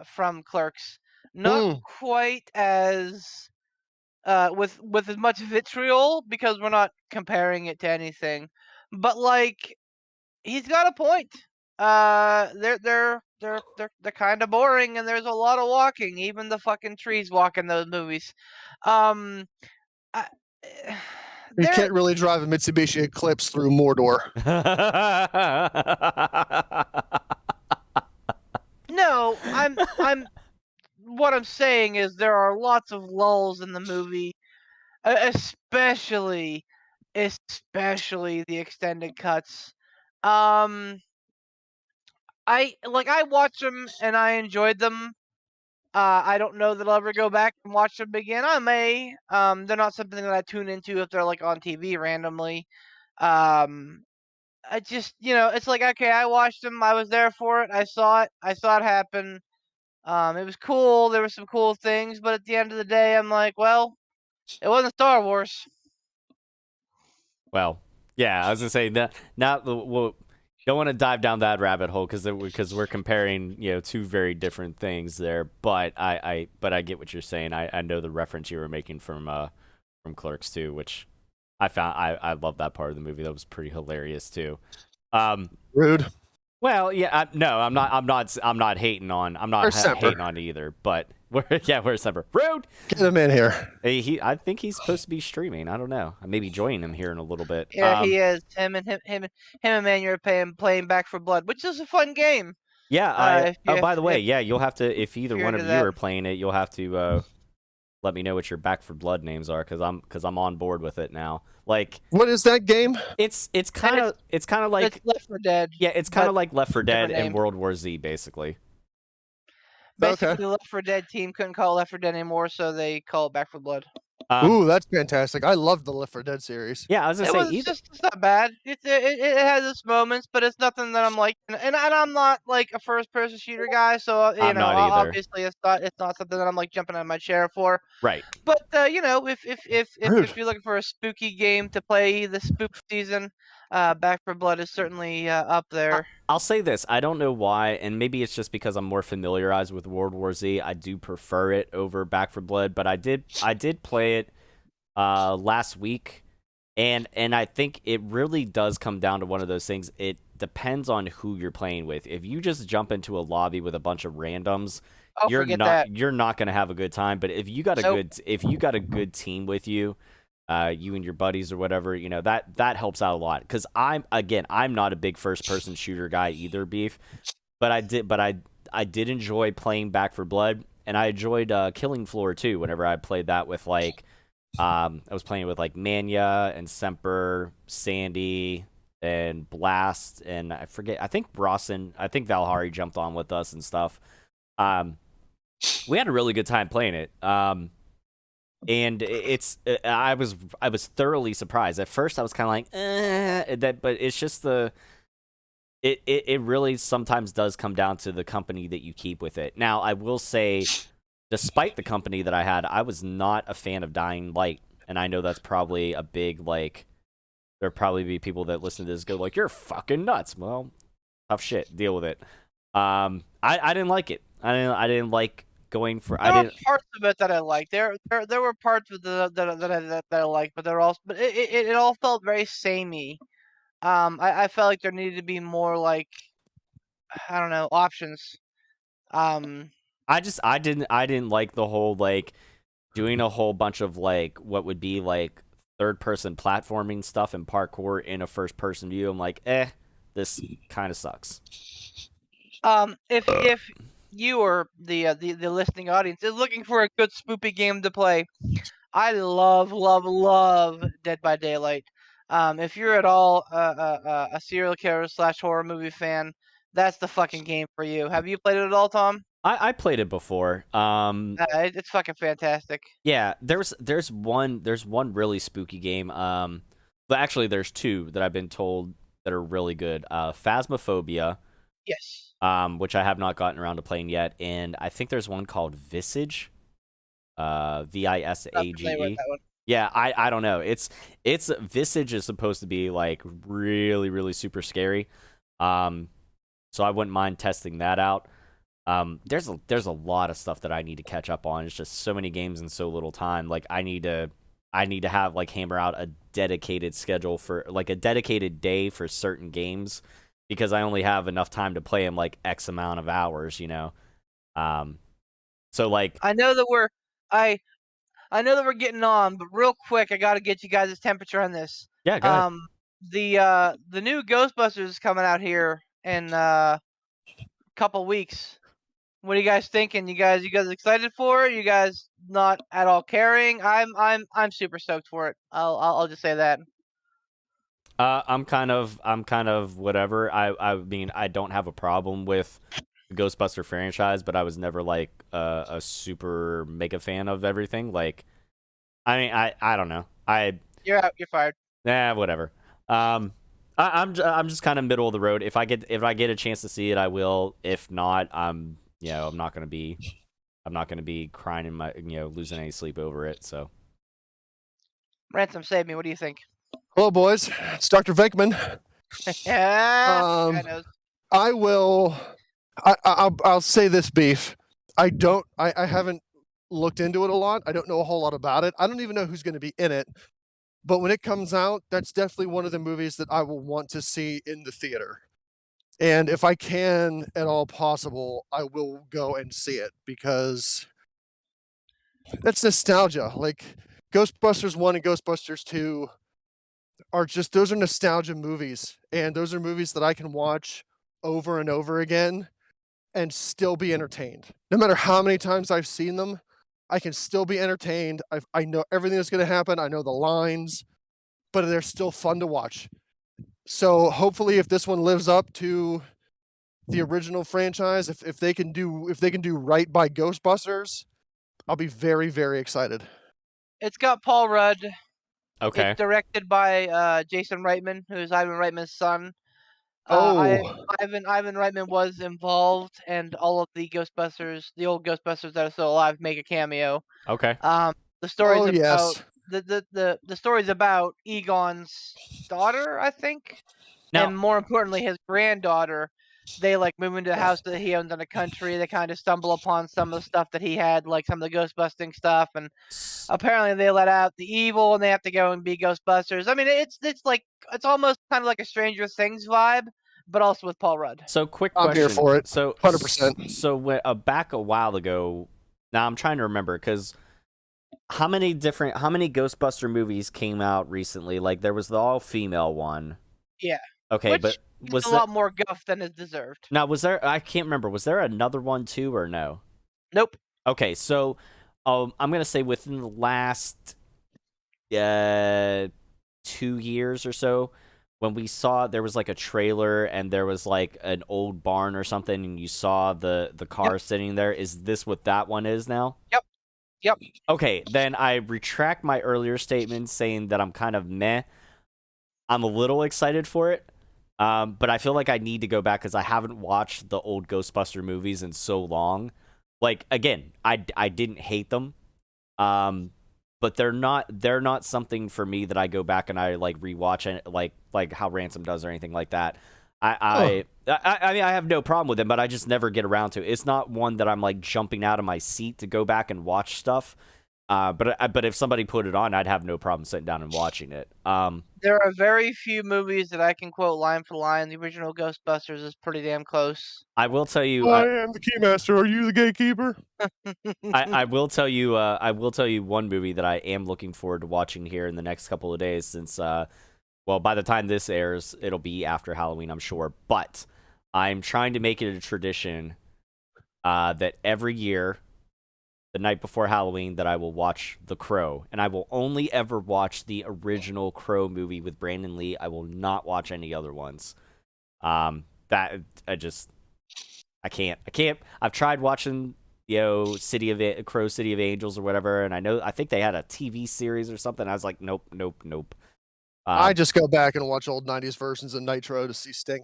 From Clerks. Not quite as with as much vitriol, because we're not comparing it to anything. But like, he's got a point. They're kind of boring, and there's a lot of walking. Even the fucking trees walk in those movies. You can't really drive a Mitsubishi Eclipse through Mordor. No, what I'm saying is there are lots of lulls in the movie, especially especially the extended cuts. I watched them and I enjoyed them. I don't know that I'll ever go back and watch them again. I may. They're not something that I tune into if they're like on TV randomly. Um, I just, it's like, okay, I watched them. I was there for it. I saw it. I saw it happen. It was cool. There were some cool things, but at the end of the day, I'm like, well, it wasn't Star Wars. Well, yeah, I was gonna say that. Not well, don't want to dive down that rabbit hole because we're comparing two very different things there. But I get what you're saying. I know the reference you were making from Clerks too, which I found I love that part of the movie. That was pretty hilarious too. Rude. Well, yeah, no, I'm not hating on hating on either. But we're separate. Rude. Get him in here. I think he's supposed to be streaming. I don't know. I may be joining him here in a little bit. Yeah, he is. Him and Manuel are playing Back for Blood, which is a fun game. Yeah. By the way, you'll have to, if either one of you are playing it, you'll have to let me know what your Back for Blood names are, because I'm on board with it now. Like, what is that game? It's kind of like it's Left 4 Dead. Yeah, it's kind of like Left 4 Dead and World War Z, basically. Basically, Okay. the Left 4 Dead team couldn't call it Left 4 Dead anymore, so they call it Back for Blood. Ooh, that's fantastic. I love the Left 4 Dead series. Yeah, I was gonna say it's not bad. It has its moments, but it's nothing that I'm like, and I'm not like a first person shooter guy, so I'm not either. obviously it's not something that I'm like jumping out of my chair for. Right. But if you're looking for a spooky game to play this spook season, Back for Blood is certainly up there. I'll say this: I don't know why, and maybe it's just because I'm more familiarized with World War Z. I do prefer it over Back for Blood, but I did play it last week, and I think it really does come down to one of those things. It depends on who you're playing with. If you just jump into a lobby with a bunch of randoms, you're not going to have a good time. But if you got a good team with you, you and your buddies or whatever, that helps out a lot. Because I'm not a big first person shooter guy either, Beef. But I did enjoy playing Back for Blood, and I enjoyed Killing Floor too. Whenever I played that with I was playing with like Mania and Semper, Sandy, and Blast, and I think Rawson, I think Valhari jumped on with us and stuff. We had a really good time playing it. And I was thoroughly surprised. At first I was kind of like, but it's just it really sometimes does come down to the company that you keep with it. Now, I will say, despite the company that I had, I was not a fan of Dying Light. And I know that's probably a big, there'll probably be people that listen to this go like, you're fucking nuts. Well, tough shit. Deal with it. I didn't like it. I didn't like going for. There were parts of it that I liked. There were parts of it that I liked, but it all felt very samey. I felt like there needed to be more I don't know, options. I didn't like the whole doing a whole bunch of what would be third person platforming stuff and parkour in a first person view. I'm like, this kind of sucks. If you or the listening audience is looking for a good spoopy game to play, I love Dead by Daylight. If you're at all a serial killer / horror movie fan, that's the fucking game for you. Have you played it at all, Tom? I played it before. It's fucking fantastic. Yeah, there's one really spooky game. But actually there's two that I've been told that are really good. Phasmophobia. Yes. Which I have not gotten around to playing yet, and I think there's one called Visage. Visage. Yeah, I don't know. It's Visage is supposed to be really, really super scary. So I wouldn't mind testing that out. There's a lot of stuff that I need to catch up on. It's just so many games in so little time. I need to have hammer out a dedicated schedule for a dedicated day for certain games, because I only have enough time to play them X amount of hours, So I know that we're getting on, but real quick, I got to get you guys' temperature on this. Yeah, go ahead. The new Ghostbusters is coming out here in a couple weeks. What are you guys thinking? You guys excited for it? You guys not at all caring? I'm super stoked for it. I'll just say that. I'm kind of whatever. I mean, I don't have a problem with the Ghostbuster franchise, but I was never like a super mega fan of everything. Like, I mean, I don't know. You're out. You're fired. Whatever. I'm just kind of middle of the road. If I get a chance to see it, I will. If not, I'm not gonna be crying in my losing any sleep over it. So Ransom, save me. What do you think? Hello, boys. It's Dr. Venkman. Yeah, Um, guy knows. I will. I'll say this, Beef. I haven't looked into it a lot. I don't know a whole lot about it. I don't even know who's going to be in it. But when it comes out, that's definitely one of the movies that I will want to see in the theater. And if I can at all possible, I will go and see it because that's nostalgia. Like Ghostbusters 1 and Ghostbusters 2 are just, those are nostalgia movies. And those are movies that I can watch over and over again and still be entertained. No matter how many times I've seen them, I can still be entertained. I know everything that's going to happen. I know the lines, but they're still fun to watch. So hopefully, if this one lives up to the original franchise, if they can do right by Ghostbusters, I'll be very, very excited. It's got Paul Rudd. okay, It's directed by Jason Reitman, who's Ivan Reitman's son. Oh, Ivan Reitman was involved, and all of the Ghostbusters, the old Ghostbusters that are still alive, make a cameo. okay. The story's oh about yes. the story's about Egon's daughter, I think, Now, and more importantly, his granddaughter. They like move into a house that he owns in the country. They kind of stumble upon some of the stuff that he had, like some of the Ghostbusting stuff, and apparently they let out the evil, and they have to go and be Ghostbusters. I mean, it's like it's almost kind of like a Stranger Things vibe, but also with Paul Rudd. so quick I'm question. here for it. So 100%. So when, back a while ago. Now I'm trying to remember because how many Ghostbuster movies came out recently? Like there was the all female one. Yeah. Okay, Which but is was a there, lot more guff than is deserved. now was there? I can't remember. Was there another one too or no? Nope. Okay, so I'm gonna say within the last 2 years or so, when we saw there was like a trailer and there was like an old barn or something, and you saw the car sitting there. Is this what that one is now? Yep. Okay, then I retract my earlier statement saying that I'm kind of meh. I'm a little excited for it. But I feel like I need to go back because I haven't watched the old Ghostbuster movies in so long. Like again, I didn't hate them, but they're not something for me that I go back and I like rewatch and like how Ransom does or anything like that. I mean I have no problem with them, but I just never get around to it. It's not one that I'm like jumping out of my seat to go back and watch stuff. But if somebody put it on, I'd have no problem sitting down and watching it. There are very few movies that I can quote line for line. The original Ghostbusters is pretty damn close. I will tell you. I am the keymaster. Are you the gatekeeper? I will tell you. I will tell you one movie that I am looking forward to watching here in the next couple of days. Since, well, by the time this airs, it'll be after Halloween, I'm sure. But I'm trying to make it a tradition that every year, the night before Halloween, that I will watch The Crow, and I will only ever watch the original Crow movie with Brandon Lee. I will not watch any other ones. That I can't. I've tried watching, City of Crow, City of Angels or whatever, and I think they had a TV series or something. I was like, nope. I just go back and watch old 90s versions of Nitro to see Sting.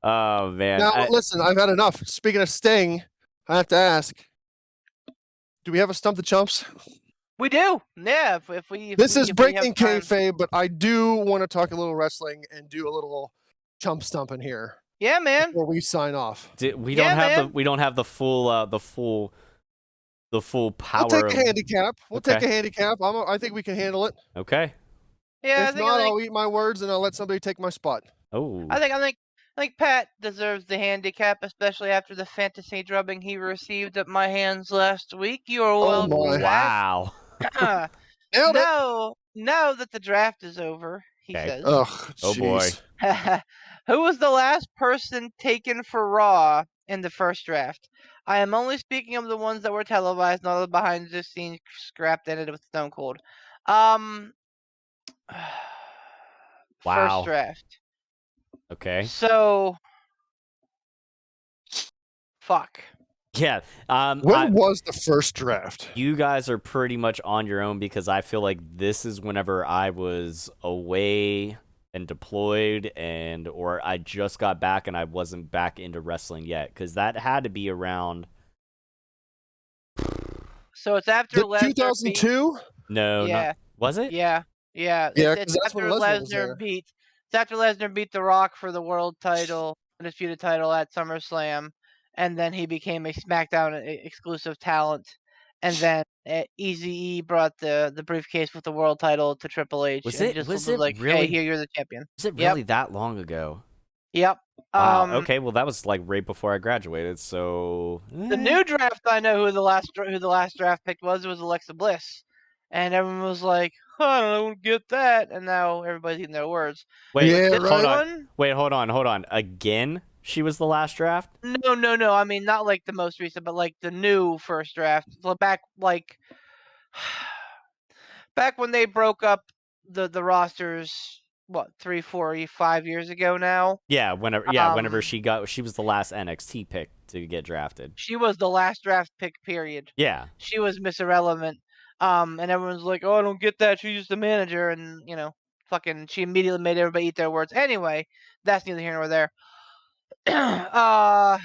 Oh man! Now, listen, I've had enough. Speaking of Sting, I have to ask, do we have a Stump the Chumps? We do. Yeah. If we This is if we have Breaking time. Kayfabe, but I do want to talk a little wrestling and do a little chump stumping here Yeah, man. before we sign off. We don't Yeah, have man. we don't have the full power. We'll take a handicap. Okay. Take a handicap. I think we can handle it. Okay. Yeah, If not, I'll eat my words and I'll let somebody take my spot. Oh. I think Pat deserves the handicap, especially after the fantasy drubbing he received at my hands last week. You are Oh welcome. my. Wow. Pat. Nailed it. Now that the draft is over, he Okay. says. Ugh, Oh, boy. jeez. Who was the last person taken for Raw in the first draft? I am only speaking of the ones that were televised, not the behind the scenes scrapped edited with Stone Cold. Um, first Wow. draft. Okay. So, fuck. Yeah. When was the first draft? You guys are pretty much on your own because I feel like this is whenever I was away and deployed or I just got back and I wasn't back into wrestling yet, because that had to be around. So it's after The Lesnar beat. 2002? No, Yeah. not was it? Yeah. Yeah, It's 'cause that's after when Lesnar was there. Lesnar beat. It's after Lesnar beat The Rock for the world title, undisputed title at SummerSlam, and then he became a SmackDown exclusive talent. And then Eazy-E brought the briefcase with the world title to Triple H, Was and it just was was it like, really "Hey, here you're the champion." was it Yep. really that long ago? Yep. Wow. Okay. Well, that was like right before I graduated. So The new draft, I know who the last draft pick was. It was Alexa Bliss, and everyone was like, "I don't get that," and now everybody's eating their words. Wait. Yeah, This right. one? Wait. Hold on. Again, she was the last draft. No. I mean, not like the most recent, but like the new first draft. So back back when they broke up the rosters, what 3, 4, 5 years ago now. Yeah. Whenever Um, she was the last NXT pick to get drafted. She was the last draft pick. Period. Yeah. She was Miss Irrelevant. And everyone's like, "Oh, I don't get that. She's just a manager," and fucking, she immediately made everybody eat their words. Anyway, that's neither here nor there. Yeah,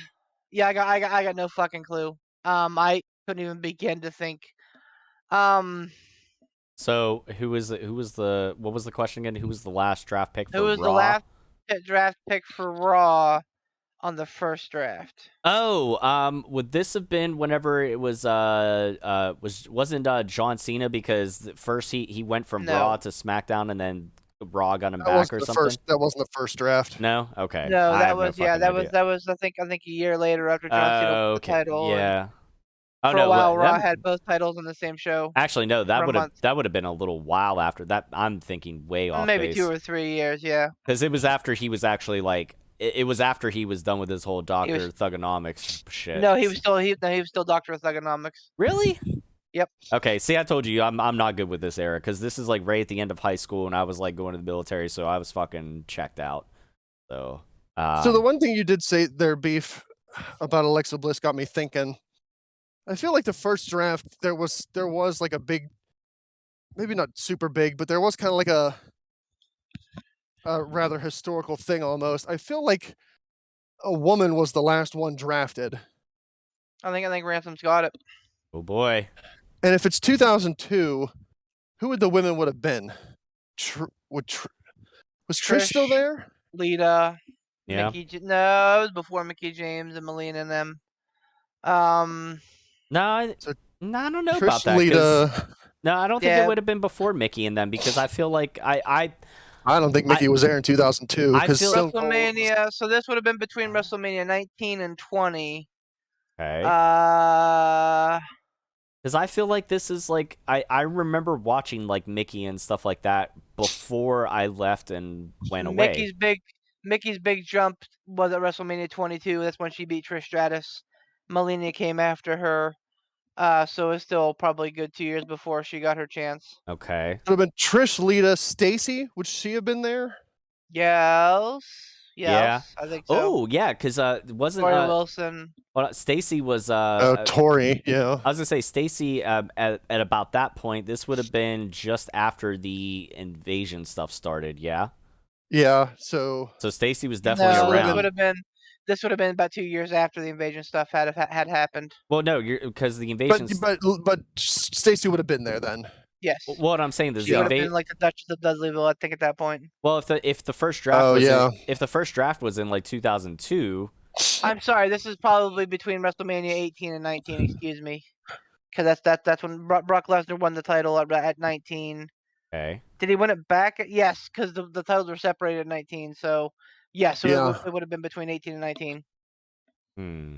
I got no fucking clue. I couldn't even begin to think. So who was the what was the question again? Who was the last draft pick for Who was the Raw? last draft pick for Raw on the first draft? Oh, would this have been whenever it was wasn't John Cena, because first he went from No. Raw to SmackDown and then Raw got him That back wasn't or the something? first. That wasn't the first draft. No? Okay. No, I that have no was fucking idea. that was I think a year later after John Cena won the Okay. title. and Yeah. Oh For no, a while, Raw that- had both titles on the same show. actually no, for a month. that would have been a little while after that. I'm thinking way off Maybe base. 2 or 3 years. Yeah. Because it was after he was actually like it was after he was done with his whole Dr. Thugonomics shit. No, he was still Doctor of Thugonomics. Really? Yep. Okay, see, I told you I'm not good with this era, because this is like right at the end of high school, and I was like going to the military, so I was fucking checked out. So, So the one thing you did say there, Beef, about Alexa Bliss got me thinking. I feel like the first draft there was like a big, maybe not super big, but there was kind of like a rather historical thing almost. I feel like a woman was the last one drafted, I think Ransom's got it. oh boy, and if it's 2002, who would the women would have been? Was Trish still Trish. there? Lita. yeah, No, it was before Mickey James and Melina and them. no, I So don't know Trish, about that. 'Cause- Lita. No, I don't think Yeah. it would have been before Mickey and them, because I feel like I don't think Mickey was there in 2002 I because feel- WrestleMania. So this would have been between WrestleMania 19 and 20. okay. Uh, Because I feel like this is like I remember watching like Mickey and stuff like that before I left and went away. Mickey's big jump was at WrestleMania 22. That's when she beat Trish Stratus. Melina came after her. So it's still probably a good 2 years before she got her chance. Okay. it would have been Trish, Lita, Stacy. Would she have been there? Yes. Yeah. I think so. Oh yeah, because wasn't Tori Wilson. Stacy was Tori. Yeah. I was gonna say Stacy at about that point. This would have been just after the invasion stuff started. Yeah. Yeah. So Stacy was definitely No, around. this would have been about 2 years after the invasion stuff had happened. Well, no, because the invasion. but Stacy would have been there then. Yes. What I'm saying is She the would have been invasion. like the Duchess of Dudleyville, I think, at that point. Well, if the first draft Oh, was yeah. if the first draft was in like 2002. I'm sorry, this is probably between WrestleMania 18 and 19. Excuse me, because that's when Brock Lesnar won the title at 19. Okay. Did he win it back? Yes, because the titles were separated at 19. So yes, so Yeah. it would have been between 18 and 19. Hmm.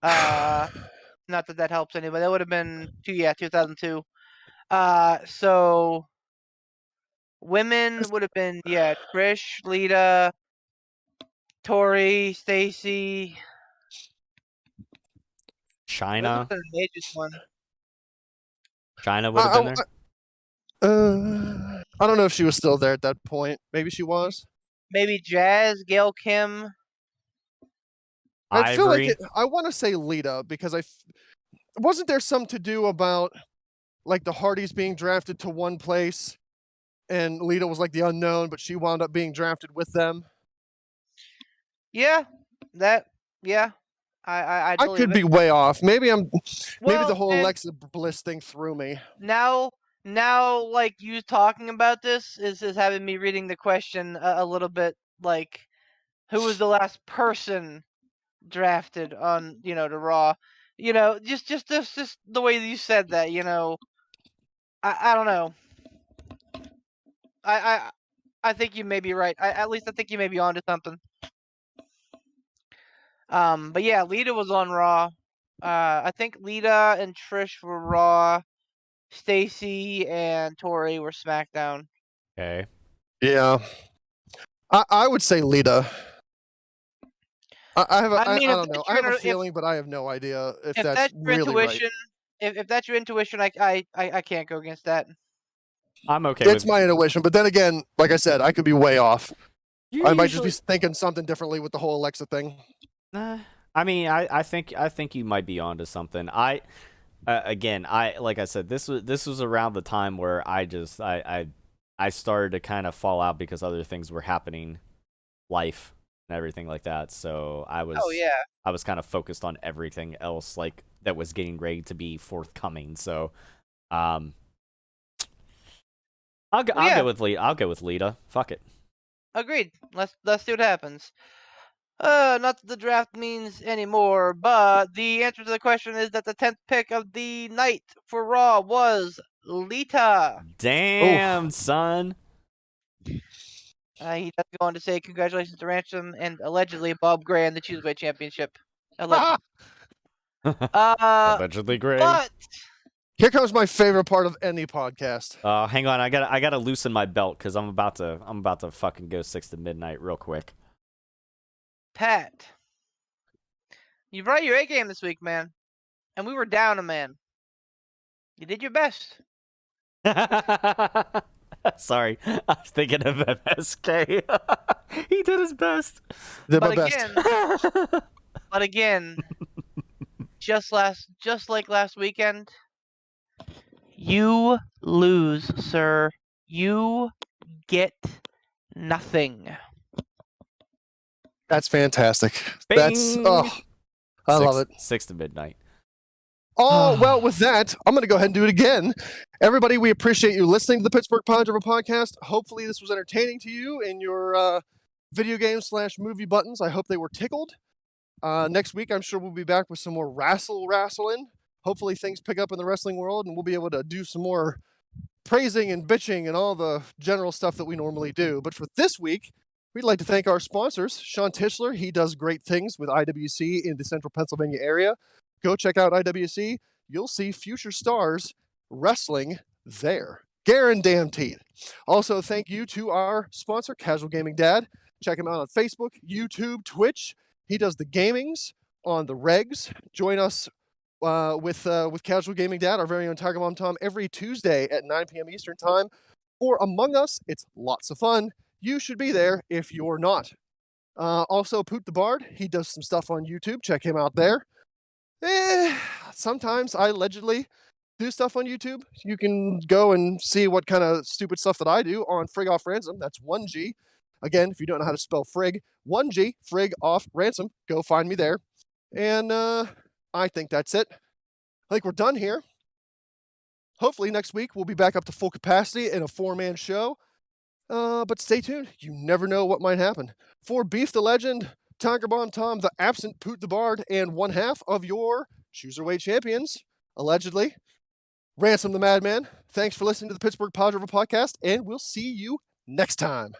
Not that helps anybody. That would have been 2002. So women would have been Trish, Lita, Tori, Stacy. China. The ages one. China would have been there. I don't know if she was still there at that point. Maybe she was. Maybe Jazz, Gail Kim. I feel like Ivory. I want to say Lita because wasn't there some to do about like the Hardys being drafted to one place, and Lita was like the unknown, but she wound up being drafted with them. Yeah, yeah. I I believe could it. be way off. Maybe maybe Well, the whole and Alexa Bliss thing threw me. now, like you talking about this is having me reading the question a little bit like, who was the last person drafted on to Raw? Just the way you said that. I don't know. I think you may be right. At least I think you may be onto something. But yeah, Lita was on Raw. I think Lita and Trish were Raw. Stacy and Tori were SmackDown. Okay. Yeah, I would say Lita. I have. I mean, I if don't know. that's I your have a inter- feeling, but I have no idea if if that's that's your really right. intuition, if that's your intuition, I can't go against that. I'm okay It's with. my intuition, but then again, like I said, I could be way off. I might Usually- just be thinking something differently with the whole Alexa thing. I mean, I think you might be onto something. Again, like I said, this was around the time where I started to kind of fall out because other things were happening, life and everything like that. So I was kind of focused on everything else like that was getting ready to be forthcoming. So, I'll go with Lita. I'll go with Lita. Fuck it. Agreed. Let's see what happens. Not that the draft means anymore, but the answer to the question is that the 10th pick of the night for Raw was Lita. Damn, son. He does go on to say congratulations to Ransom and allegedly Bob Gray in the Chooseway Championship. Allegedly. Allegedly great. But Here comes my favorite part of any podcast. Hang on, I gotta loosen my belt because I'm about to fucking go 6 to midnight real quick. Pat, you brought your A game this week, man, and we were down a man. You did your best. Sorry, I was thinking of MSK. He did his best. Did my But best. again, just like last weekend, you lose, sir. You get nothing. That's fantastic. Bing! That's I love it. 6 to midnight. Oh, well, with that, I'm going to go ahead and do it again. Everybody, we appreciate you listening to the Pittsburgh Pile Driver podcast. Hopefully this was entertaining to you in your video game / movie buttons. I hope they were tickled. Next week, I'm sure we'll be back with some more wrestling. Hopefully things pick up in the wrestling world and we'll be able to do some more praising and bitching and all the general stuff that we normally do. But for this week, we'd like to thank our sponsors. Sean Tischler, he does great things with IWC in the central Pennsylvania area. Go check out IWC. You'll see future stars wrestling there. Guaranteed. Also, thank you to our sponsor, Casual Gaming Dad. Check him out on Facebook, YouTube, Twitch. He does the gamings on the regs. Join us with Casual Gaming Dad, our very own Tiger Mom Tom, every Tuesday at 9 p.m. Eastern Time. For Among Us, it's lots of fun. You should be there if you're not. Also, Poot the Bard, he does some stuff on YouTube. Check him out there. Sometimes I allegedly do stuff on YouTube. You can go and see what kind of stupid stuff that I do on Frig Off Ransom. That's 1G. Again, if you don't know how to spell Frig, 1G, Frig Off Ransom. Go find me there. And I think that's it. I think we're done here. Hopefully next week we'll be back up to full capacity in a 4-man show. But stay tuned. You never know what might happen. For Beef the Legend, Tiger Bomb Tom, the absent Poot the Bard, and one half of your Cruiserweight champions, allegedly, Ransom the Madman. Thanks for listening to the Pittsburgh Pile Driver podcast, and we'll see you next time.